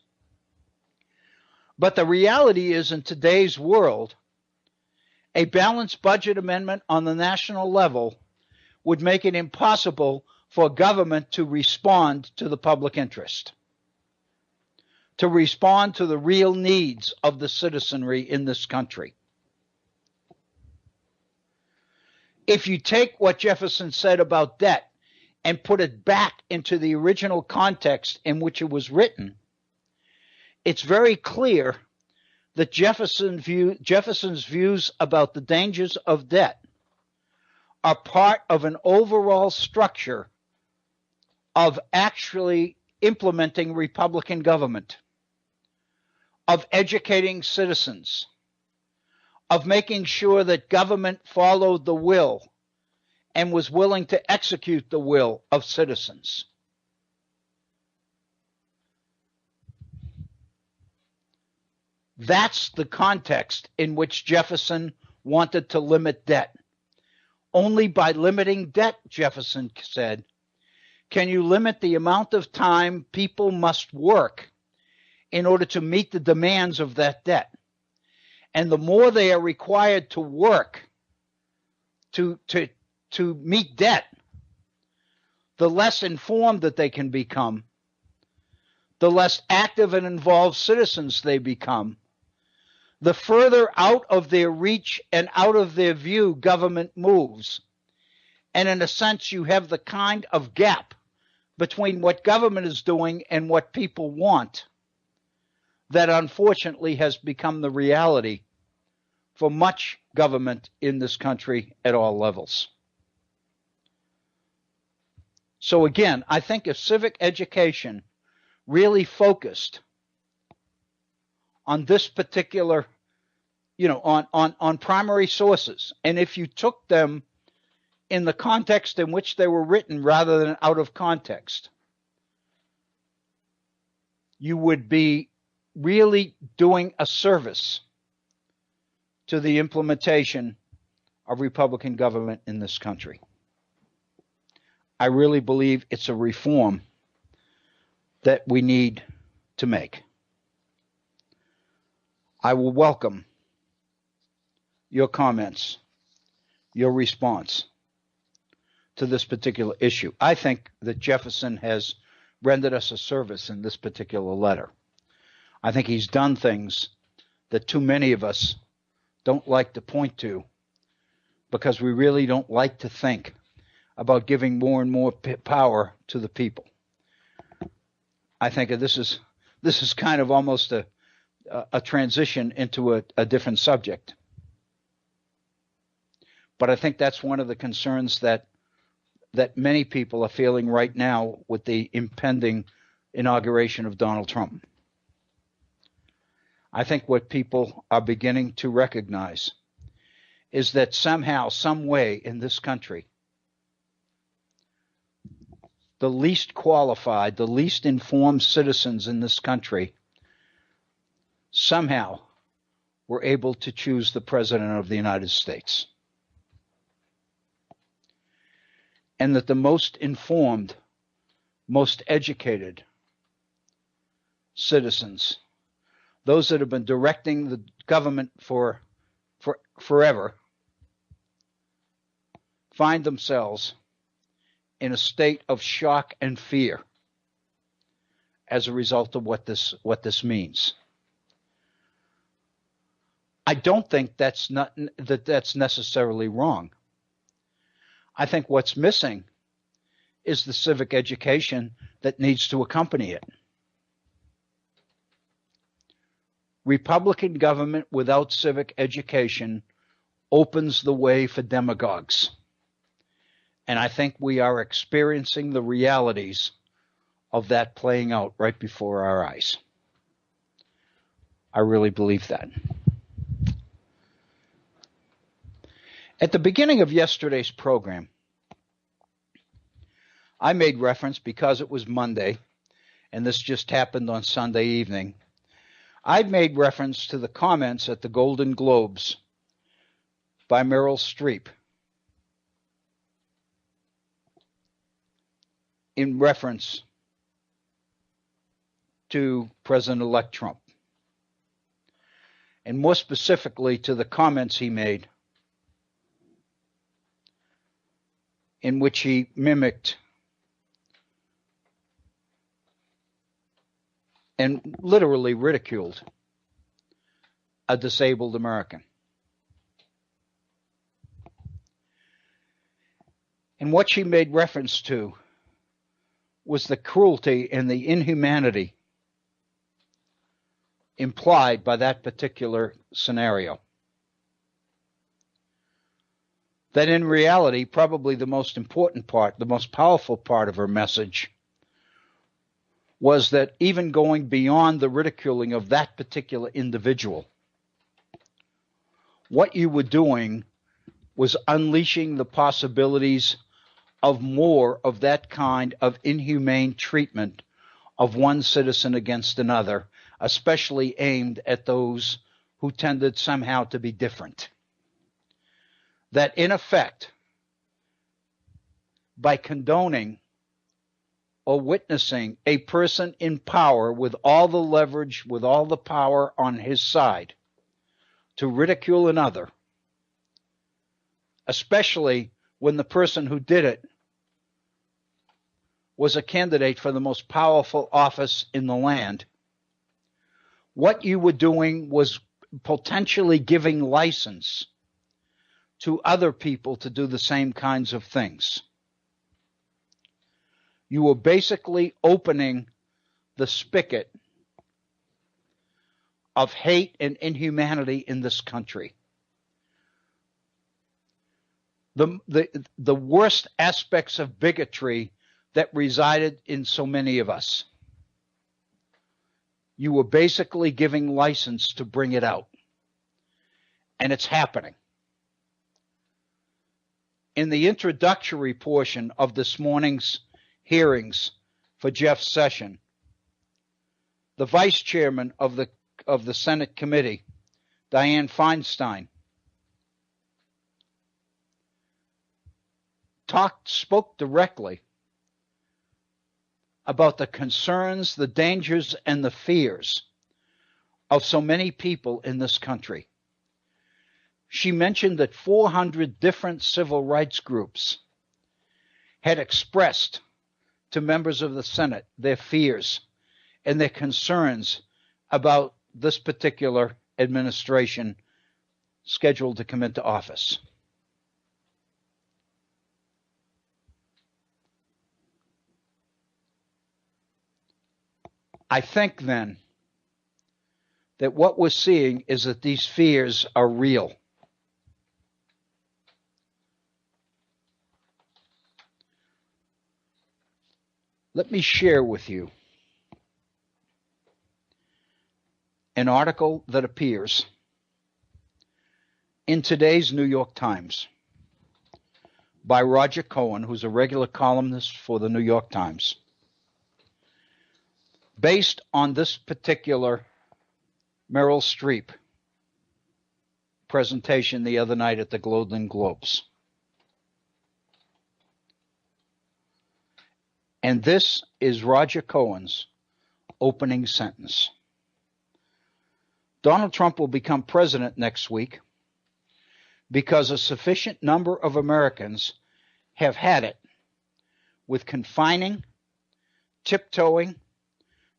B: But the reality is, in today's world, a balanced budget amendment on the national level would make it impossible for government to respond to the public interest, to respond to the real needs of the citizenry in this country. If you take what Jefferson said about debt and put it back into the original context in which it was written, it's very clear that Jefferson's views about the dangers of debt are part of an overall structure of actually implementing Republican government, of educating citizens, of making sure that government followed the will and was willing to execute the will of citizens. That's the context in which Jefferson wanted to limit debt. Only by limiting debt, Jefferson said, can you limit the amount of time people must work in order to meet the demands of that debt. And the more they are required to work to meet debt, the less informed that they can become, the less active and involved citizens they become, the further out of their reach and out of their view government moves. And in a sense, you have the kind of gap between what government is doing and what people want that unfortunately has become the reality for much government in this country at all levels. So again, I think if civic education really focused on this particular, on primary sources, and if you took them in the context in which they were written rather than out of context, you would be really doing a service to the implementation of Republican government in this country. I really believe it's a reform that we need to make. I will welcome your comments, your response to this particular issue. I think that Jefferson has rendered us a service in this particular letter. I think he's done things that too many of us don't like to point to because we really don't like to think about giving more and more power to the people. I think this is kind of almost a transition into a different subject. But I think that's one of the concerns that many people are feeling right now with the impending inauguration of Donald Trump. I think what people are beginning to recognize is that somehow, some way in this country, the least qualified, the least informed citizens in this country somehow were able to choose the President of the United States. And that the most informed, most educated citizens, those that have been directing the government for forever, find themselves in a state of shock and fear as a result of what this means. I don't think that's necessarily wrong. I think what's missing is the civic education that needs to accompany it. Republican government without civic education opens the way for demagogues. And I think we are experiencing the realities of that playing out right before our eyes. I really believe that. At the beginning of yesterday's program, I made reference, because it was Monday, and this just happened on Sunday evening, I made reference to the comments at the Golden Globes by Meryl Streep in reference to President-elect Trump, and more specifically to the comments he made in which he mimicked and literally ridiculed a disabled American. And what she made reference to was the cruelty and the inhumanity implied by that particular scenario. That in reality, probably the most important part, the most powerful part of her message was that even going beyond the ridiculing of that particular individual, what you were doing was unleashing the possibilities of more of that kind of inhumane treatment of one citizen against another, especially aimed at those who tended somehow to be different. That in effect, by condoning or witnessing a person in power with all the leverage, with all the power on his side, to ridicule another, especially when the person who did it was a candidate for the most powerful office in the land, what you were doing was potentially giving license to other people to do the same kinds of things. You were basically opening the spigot of hate and inhumanity in this country. The worst aspects of bigotry that resided in so many of us. You were basically giving license to bring it out. And it's happening. In the introductory portion of this morning's hearings for Jeff Sessions, the vice chairman of the Senate committee, Dianne Feinstein, spoke directly about the concerns, the dangers, and the fears of so many people in this country. She mentioned that 400 different civil rights groups had expressed to members of the Senate their fears and their concerns about this particular administration scheduled to come into office. I think then that what we're seeing is that these fears are real. Let me share with you an article that appears in today's New York Times by Roger Cohen, who's a regular columnist for the New York Times, based on this particular Meryl Streep presentation the other night at the Golden Globes. And this is Roger Cohen's opening sentence. Donald Trump will become president next week because a sufficient number of Americans have had it with confining, tiptoeing,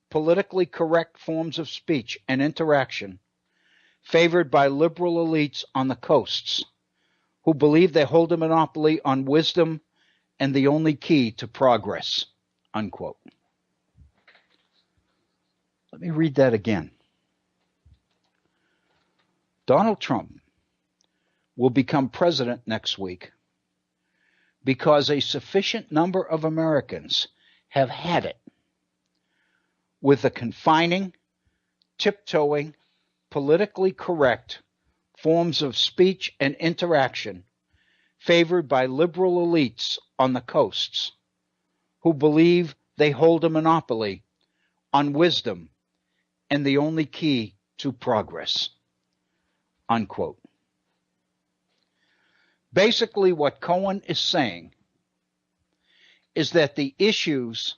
B: politically correct forms of speech and interaction favored by liberal elites on the coasts who believe they hold a monopoly on wisdom and the only key to progress, unquote. Let me read that again. Donald Trump will become president next week because a sufficient number of Americans have had it with the confining, tiptoeing, politically correct forms of speech and interaction favored by liberal elites on the coasts who believe they hold a monopoly on wisdom and the only key to progress, unquote. Basically, what Cohen is saying is that the issues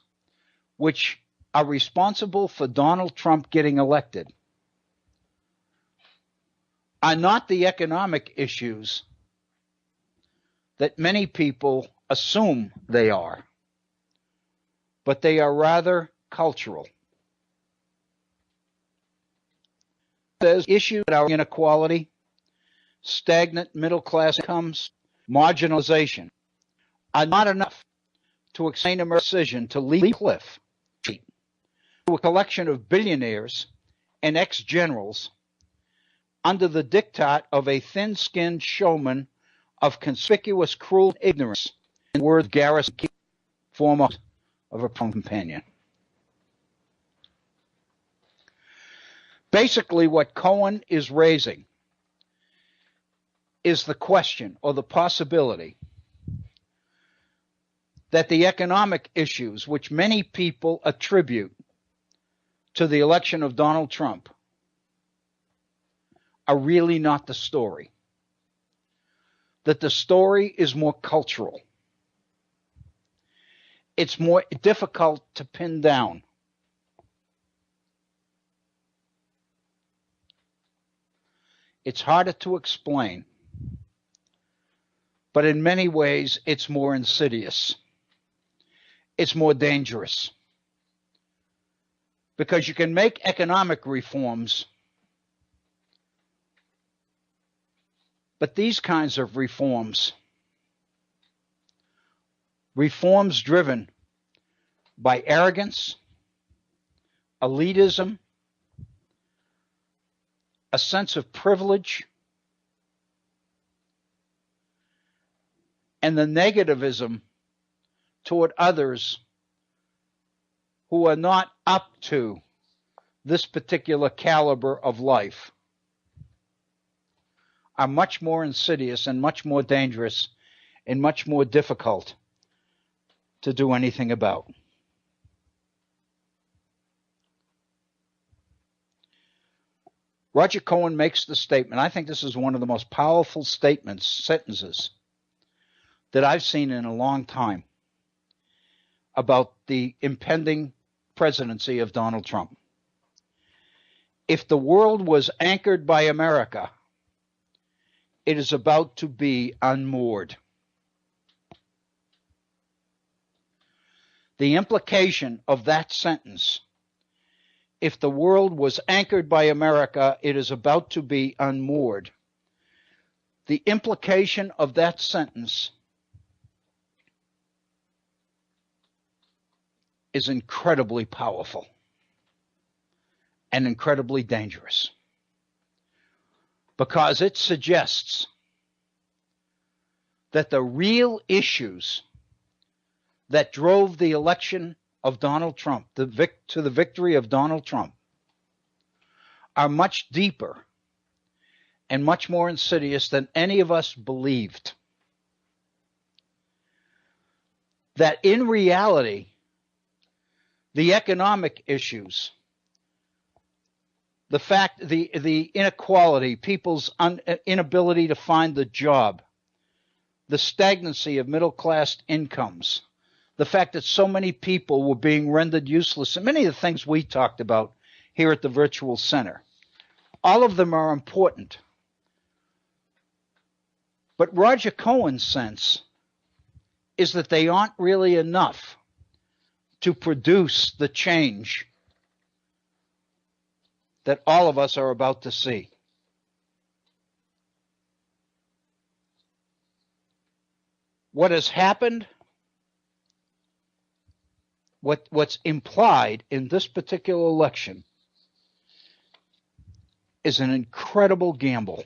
B: which are responsible for Donald Trump getting elected are not the economic issues that many people assume they are, but they are rather cultural. There's issues that are inequality, stagnant middle-class incomes, marginalization, are not enough to explain a decision to leave the cliff to a collection of billionaires and ex-generals under the diktat of a thin-skinned showman of conspicuous cruel ignorance, in the words of Garrison Keillor, former of a companion. Basically, what Cohen is raising is the question or the possibility that the economic issues which many people attribute to the election of Donald Trump are really not the story. That the story is more cultural. It's more difficult to pin down. It's harder to explain. But in many ways, it's more insidious. it's more dangerous. Because you can make economic reforms, but these kinds of reforms driven by arrogance, elitism, a sense of privilege, and the negativism toward others who are not up to this particular caliber of life, are much more insidious and much more dangerous and much more difficult to do anything about. Roger Cohen makes the statement. I think this is one of the most powerful sentences that I've seen in a long time about the impending presidency of Donald Trump. If the world was anchored by America, it is about to be unmoored. The implication of that sentence, if the world was anchored by America, it is about to be unmoored. The implication of that sentence is incredibly powerful and incredibly dangerous, because it suggests that the real issues that drove the election of Donald Trump, to the victory of Donald Trump, are much deeper and much more insidious than any of us believed. That in reality, the economic issues, the inequality, people's inability to find the job, the stagnancy of middle-class incomes, the fact that so many people were being rendered useless, and many of the things we talked about here at the Virtual Center, all of them are important. But Roger Cohen's sense is that they aren't really enough to produce the change that all of us are about to see. What has happened, what's implied in this particular election, is an incredible gamble.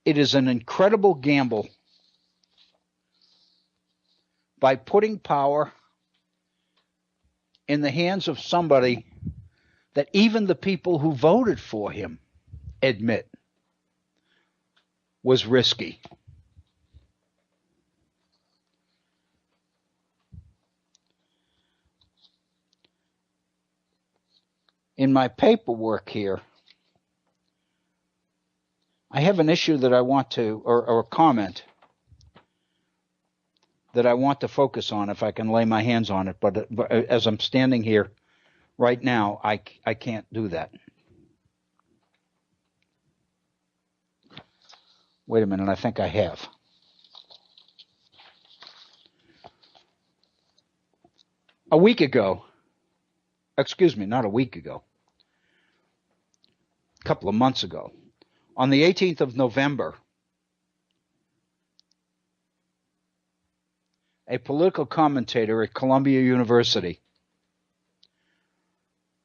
B: It is an incredible gamble by putting power in the hands of somebody that even the people who voted for him admit was risky. In my paperwork here, I have an issue that I want to, or a comment that I want to focus on if I can lay my hands on it. But as I'm standing here right now, I can't do that. Wait a minute, I think I have. A week ago, excuse me, not a week ago, a couple of months ago, on the 18th of November, a political commentator at Columbia University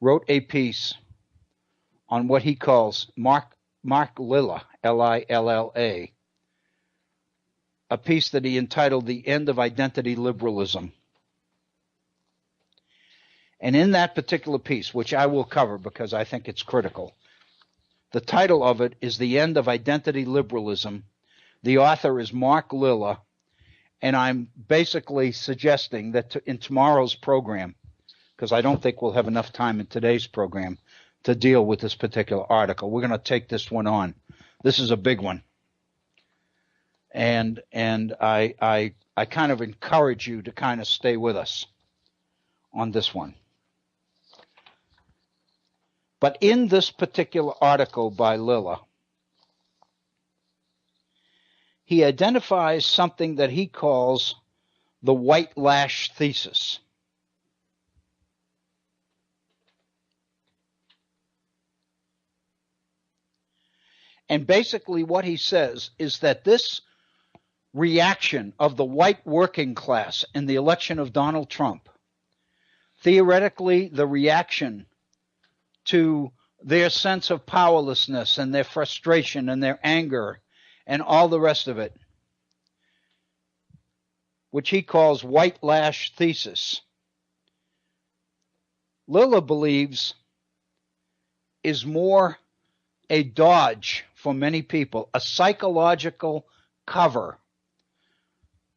B: wrote a piece on what he calls Mark Lilla, Lilla, a piece that he entitled The End of Identity Liberalism. And in that particular piece, which I will cover because I think it's critical, the title of it is The End of Identity Liberalism. The author is Mark Lilla, and I'm basically suggesting that in tomorrow's program, because I don't think we'll have enough time in today's program to deal with this particular article, we're going to take this one on. This is a big one. And I kind of encourage you to kind of stay with us on this one. But in this particular article by Lilla, he identifies something that he calls the white lash thesis. And basically what he says is that this reaction of the white working class in the election of Donald Trump, theoretically the reaction to their sense of powerlessness and their frustration and their anger and all the rest of it, which he calls white lash thesis, Lilla believes is more a dodge for many people, a psychological cover,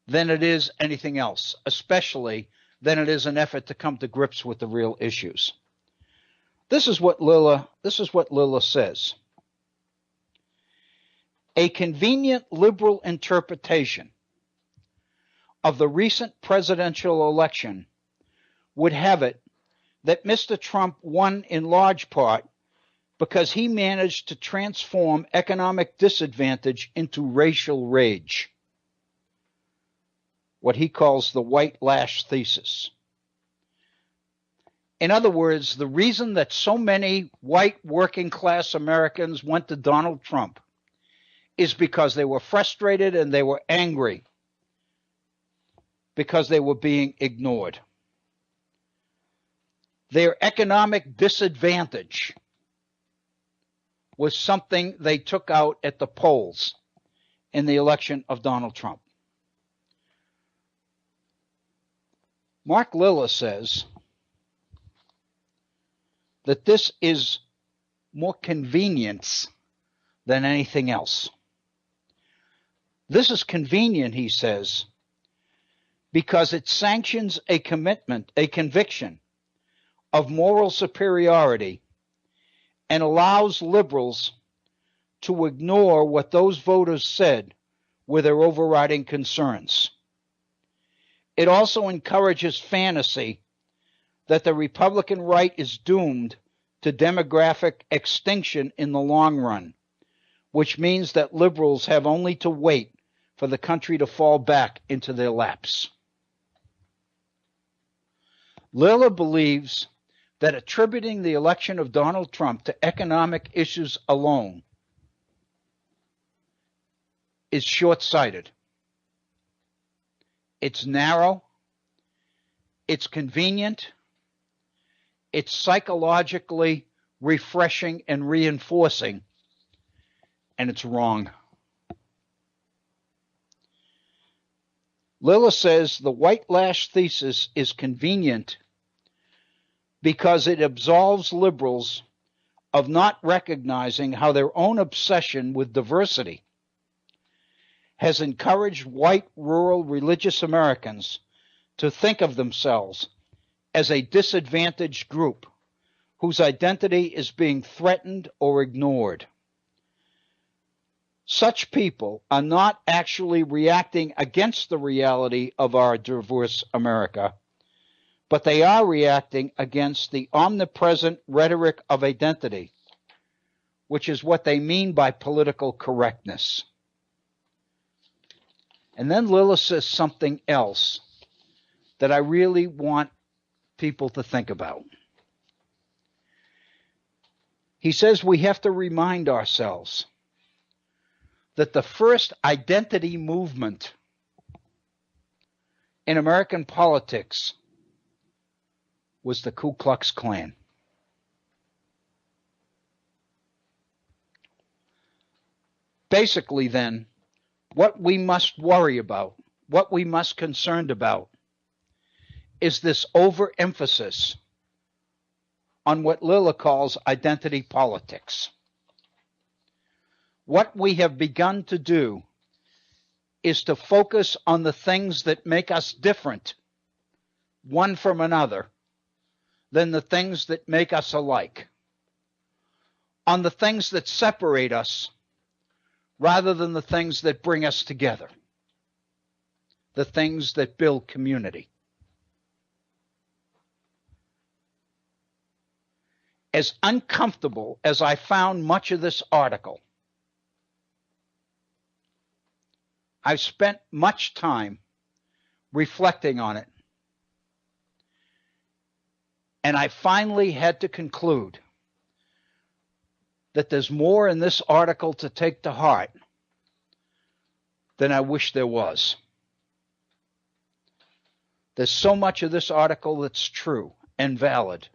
B: than it is anything else, especially than it is an effort to come to grips with the real issues. This is what Lilla says. A convenient liberal interpretation of the recent presidential election would have it that Mr. Trump won in large part because he managed to transform economic disadvantage into racial rage, what he calls the white lash thesis. In other words, the reason that so many white working class Americans went to Donald Trump is because they were frustrated and they were angry because they were being ignored. Their economic disadvantage was something they took out at the polls in the election of Donald Trump. Mark Lilla says that this is more convenience than anything else. This is convenient, he says, because it sanctions a commitment, a conviction of moral superiority, and allows liberals to ignore what those voters said were their overriding concerns. It also encourages fantasy that the Republican right is doomed to demographic extinction in the long run, which means that liberals have only to wait for the country to fall back into their laps. Lilla believes that attributing the election of Donald Trump to economic issues alone is short-sighted. It's narrow, it's convenient, it's psychologically refreshing and reinforcing, and it's wrong. Lilla says the white lash thesis is convenient because it absolves liberals of not recognizing how their own obsession with diversity has encouraged white rural religious Americans to think of themselves as a disadvantaged group whose identity is being threatened or ignored. Such people are not actually reacting against the reality of our diverse America, but they are reacting against the omnipresent rhetoric of identity, which is what they mean by political correctness. And then Lilla says something else that I really want people to think about. He says we have to remind ourselves that the first identity movement in American politics was the Ku Klux Klan. Basically, then, what we must worry about, what we must be concerned about, is this overemphasis on what Lilla calls identity politics. What we have begun to do is to focus on the things that make us different, one from another, than the things that make us alike, on the things that separate us rather than the things that bring us together, the things that build community. As uncomfortable as I found much of this article, I've spent much time reflecting on it, and I finally had to conclude that there's more in this article to take to heart than I wish there was. There's so much of this article that's true and valid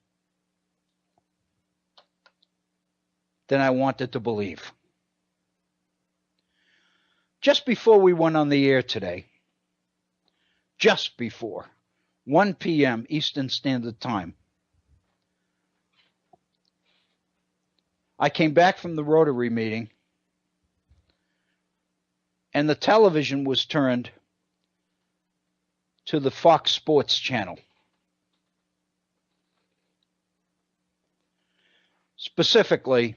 B: than I wanted to believe. Just before we went on the air today, just before 1 p.m. Eastern Standard Time, I came back from the Rotary meeting, and the television was turned to the Fox Sports channel. Specifically,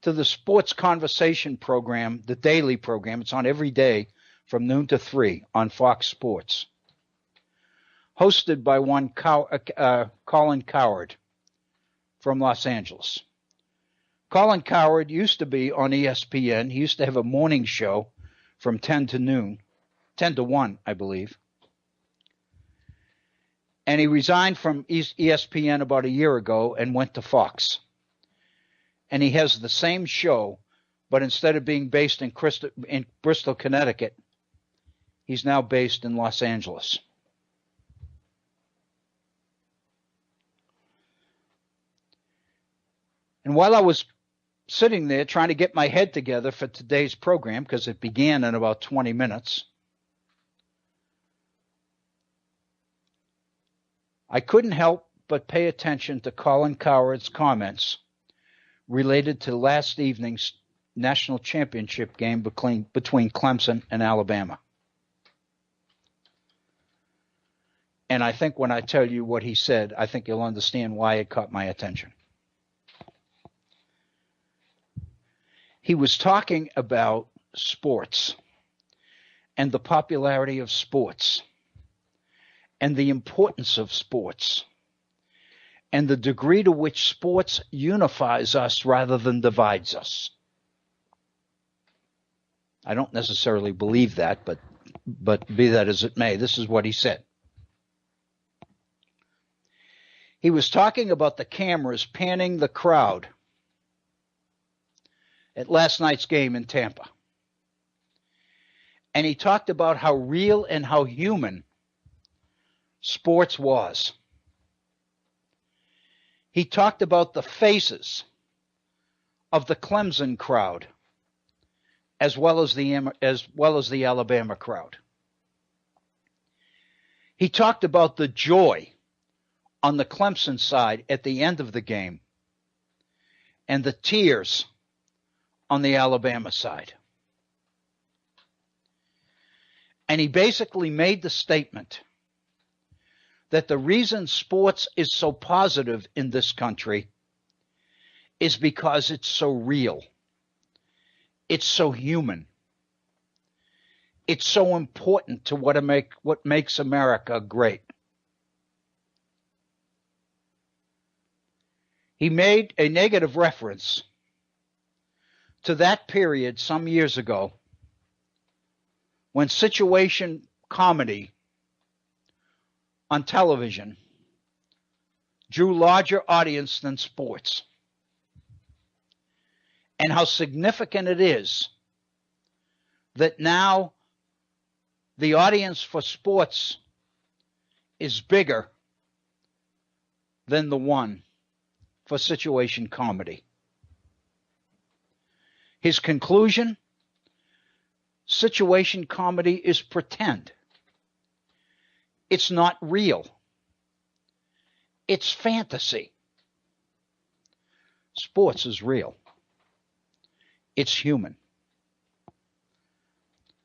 B: to the Sports Conversation program, the daily program. It's on every day from noon to 3 on Fox Sports. Hosted by one Colin Cowherd from Los Angeles. Colin Cowherd used to be on ESPN. He used to have a morning show from 10 to noon, 10 to 1, I believe. And he resigned from ESPN about a year ago and went to Fox. And he has the same show, but instead of being based in Bristol, Connecticut, he's now based in Los Angeles. And while I was sitting there trying to get my head together for today's program, because it began in about 20 minutes, I couldn't help but pay attention to Colin Cowherd's comments related to last evening's national championship game between Clemson and Alabama. And I think when I tell you what he said, I think you'll understand why it caught my attention. He was talking about sports and the popularity of sports and the importance of sports and the degree to which sports unifies us rather than divides us. I don't necessarily believe that, but be that as it may, this is what he said. He was talking about the cameras panning the crowd at last night's game in Tampa. And he talked about how real and how human sports was. He talked about the faces of the Clemson crowd as well as the Alabama crowd. He talked about the joy on the Clemson side at the end of the game and the tears on the Alabama side. And he basically made the statement that the reason sports is so positive in this country is because it's so real. It's so human. It's so important to what makes America great. He made a negative reference to that period some years ago when situation comedy on television drew larger audience than sports, and how significant it is that now the audience for sports is bigger than the one for situation comedy. His conclusion: situation comedy is pretend. It's not real. It's fantasy. Sports is real. It's human.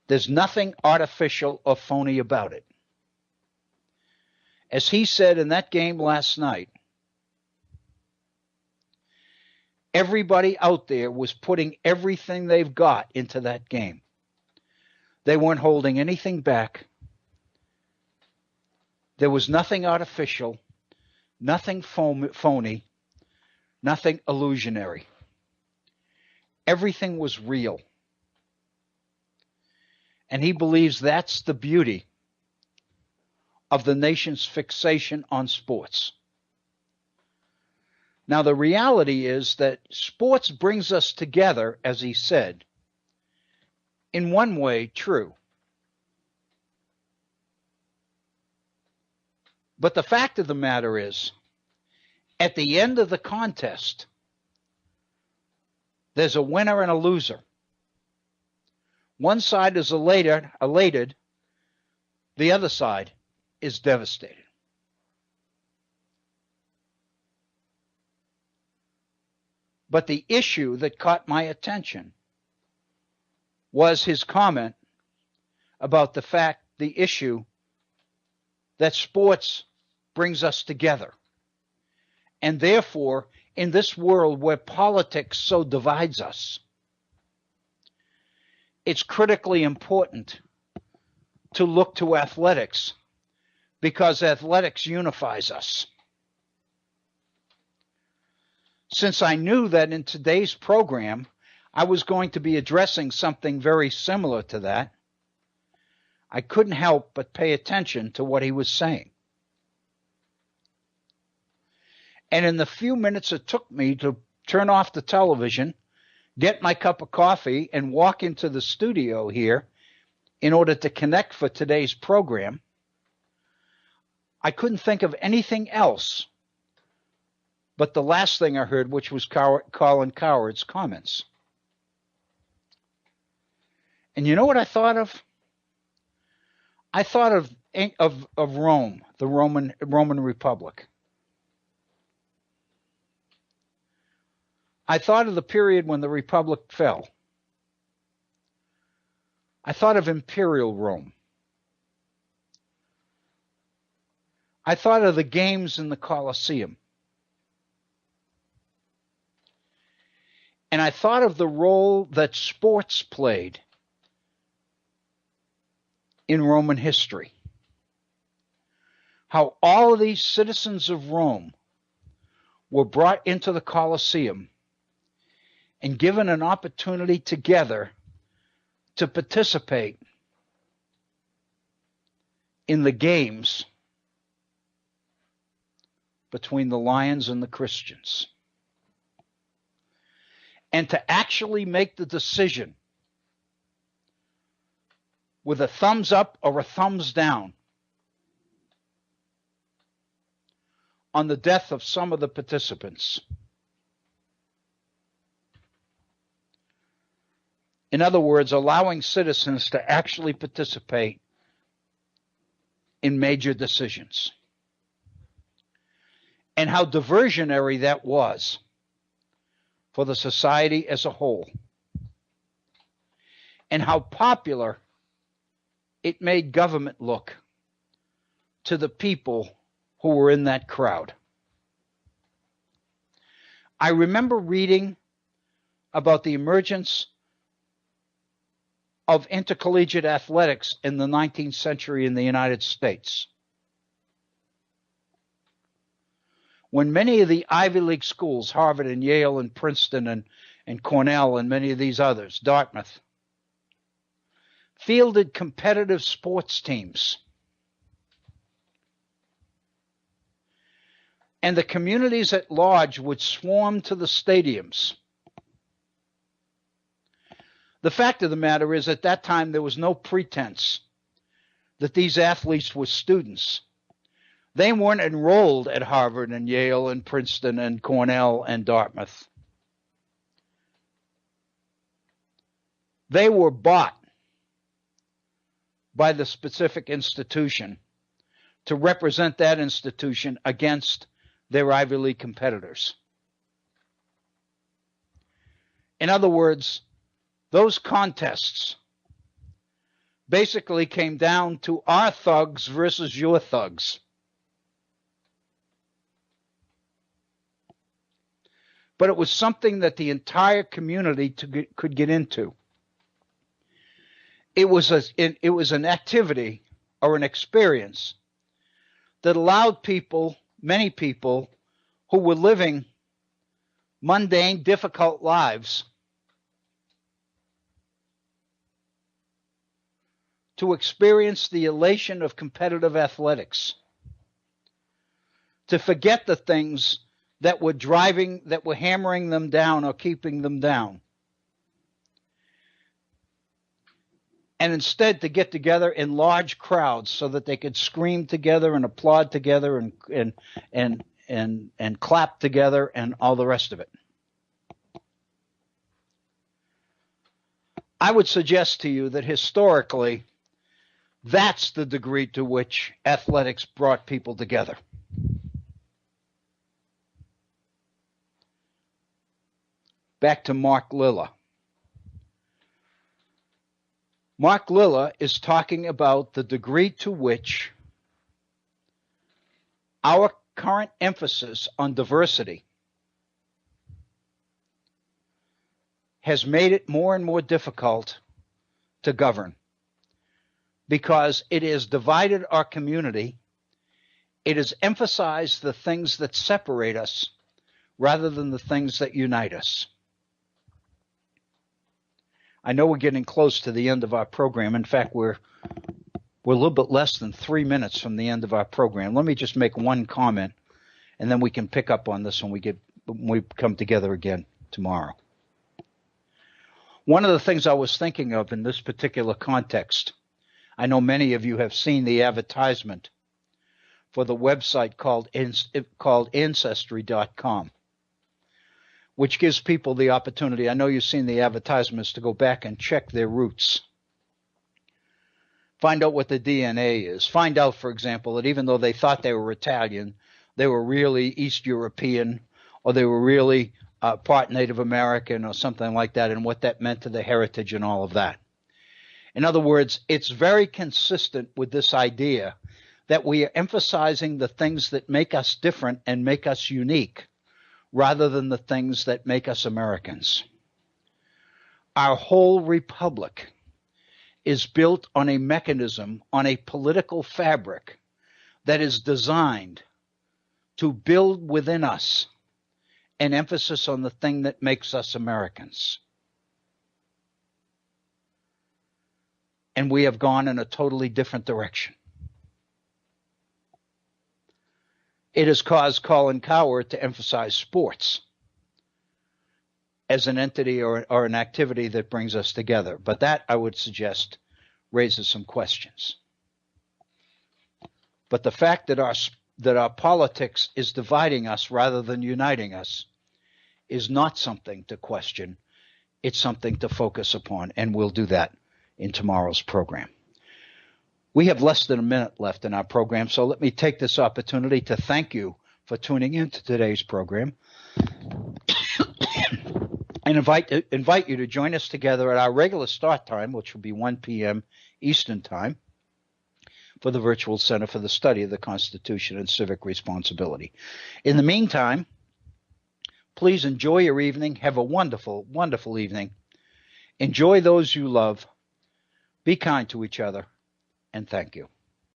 B: There's nothing artificial or phony about it. As he said in that game last night, everybody out there was putting everything they've got into that game. They weren't holding anything back. There was nothing artificial, nothing phony, nothing illusionary. Everything was real. And he believes that's the beauty of the nation's fixation on sports. Now, the reality is that sports brings us together, as he said, in one way, true. But the fact of the matter is, at the end of the contest, there's a winner and a loser. One side is elated, the other side is devastated. But the issue that caught my attention was his comment about the issue that sports brings us together. And therefore, in this world where politics so divides us, it's critically important to look to athletics because athletics unifies us. Since I knew that in today's program, I was going to be addressing something very similar to that, I couldn't help but pay attention to what he was saying. And in the few minutes it took me to turn off the television, get my cup of coffee, and walk into the studio here in order to connect for today's program, I couldn't think of anything else but the last thing I heard, which was Colin Cowherd's comments. And you know what I thought of? I thought of Rome, the Roman Republic. I thought of the period when the Republic fell. I thought of Imperial Rome. I thought of the games in the Colosseum. And I thought of the role that sports played in Roman history. How all of these citizens of Rome were brought into the Colosseum and given an opportunity together to participate in the games between the Lions and the Christians. And to actually make the decision with a thumbs up or a thumbs down on the death of some of the participants. In other words, allowing citizens to actually participate in major decisions. And how diversionary that was for the society as a whole. And how popular it made government look to the people who were in that crowd. I remember reading about the emergence of intercollegiate athletics in the 19th century in the United States, when many of the Ivy League schools, Harvard and Yale and Princeton and Cornell and many of these others, Dartmouth, fielded competitive sports teams. And the communities at large would swarm to the stadiums. The fact of the matter is, at that time, there was no pretense that these athletes were students. They weren't enrolled at Harvard and Yale and Princeton and Cornell and Dartmouth. They were bought by the specific institution to represent that institution against their Ivy League competitors. In other words, those contests basically came down to our thugs versus your thugs. But it was something that the entire community could get into. It was an activity or an experience that allowed people, many people, who were living mundane, difficult lives to experience the elation of competitive athletics, to forget the things that were hammering them down or keeping them down, and instead to get together in large crowds so that they could scream together and applaud together and clap together and all the rest of it. I would suggest to you that historically, that's the degree to which athletics brought people together. Back to Mark Lilla. Mark Lilla is talking about the degree to which our current emphasis on diversity has made it more and more difficult to govern, because it has divided our community. It has emphasized the things that separate us rather than the things that unite us. I know we're getting close to the end of our program. In fact, we're a little bit less than 3 minutes from the end of our program. Let me just make one comment, and then we can pick up on this when we come together again tomorrow. One of the things I was thinking of in this particular context, I know many of you have seen the advertisement for the website called Ancestry.com, which gives people the opportunity, I know you've seen the advertisements, to go back and check their roots. Find out what the DNA is. Find out, for example, that even though they thought they were Italian, they were really East European, or they were really part Native American or something like that, and what that meant to their heritage and all of that. In other words, it's very consistent with this idea that we are emphasizing the things that make us different and make us unique, rather than the things that make us Americans. Our whole republic is built on a mechanism, on a political fabric that is designed to build within us an emphasis on the thing that makes us Americans. And we have gone in a totally different direction. It has caused Colin Cowherd to emphasize sports as an entity or an activity that brings us together. But that, I would suggest, raises some questions. But the fact that our politics is dividing us rather than uniting us is not something to question. It's something to focus upon, and we'll do that in tomorrow's program. We have less than a minute left in our program, so let me take this opportunity to thank you for tuning into today's program and invite you to join us together at our regular start time, which will be 1 p.m. Eastern Time, for the Virtual Center for the Study of the Constitution and Civic Responsibility. In the meantime, please enjoy your evening. Have a wonderful, wonderful evening. Enjoy those you love. Be kind to each other. And thank you.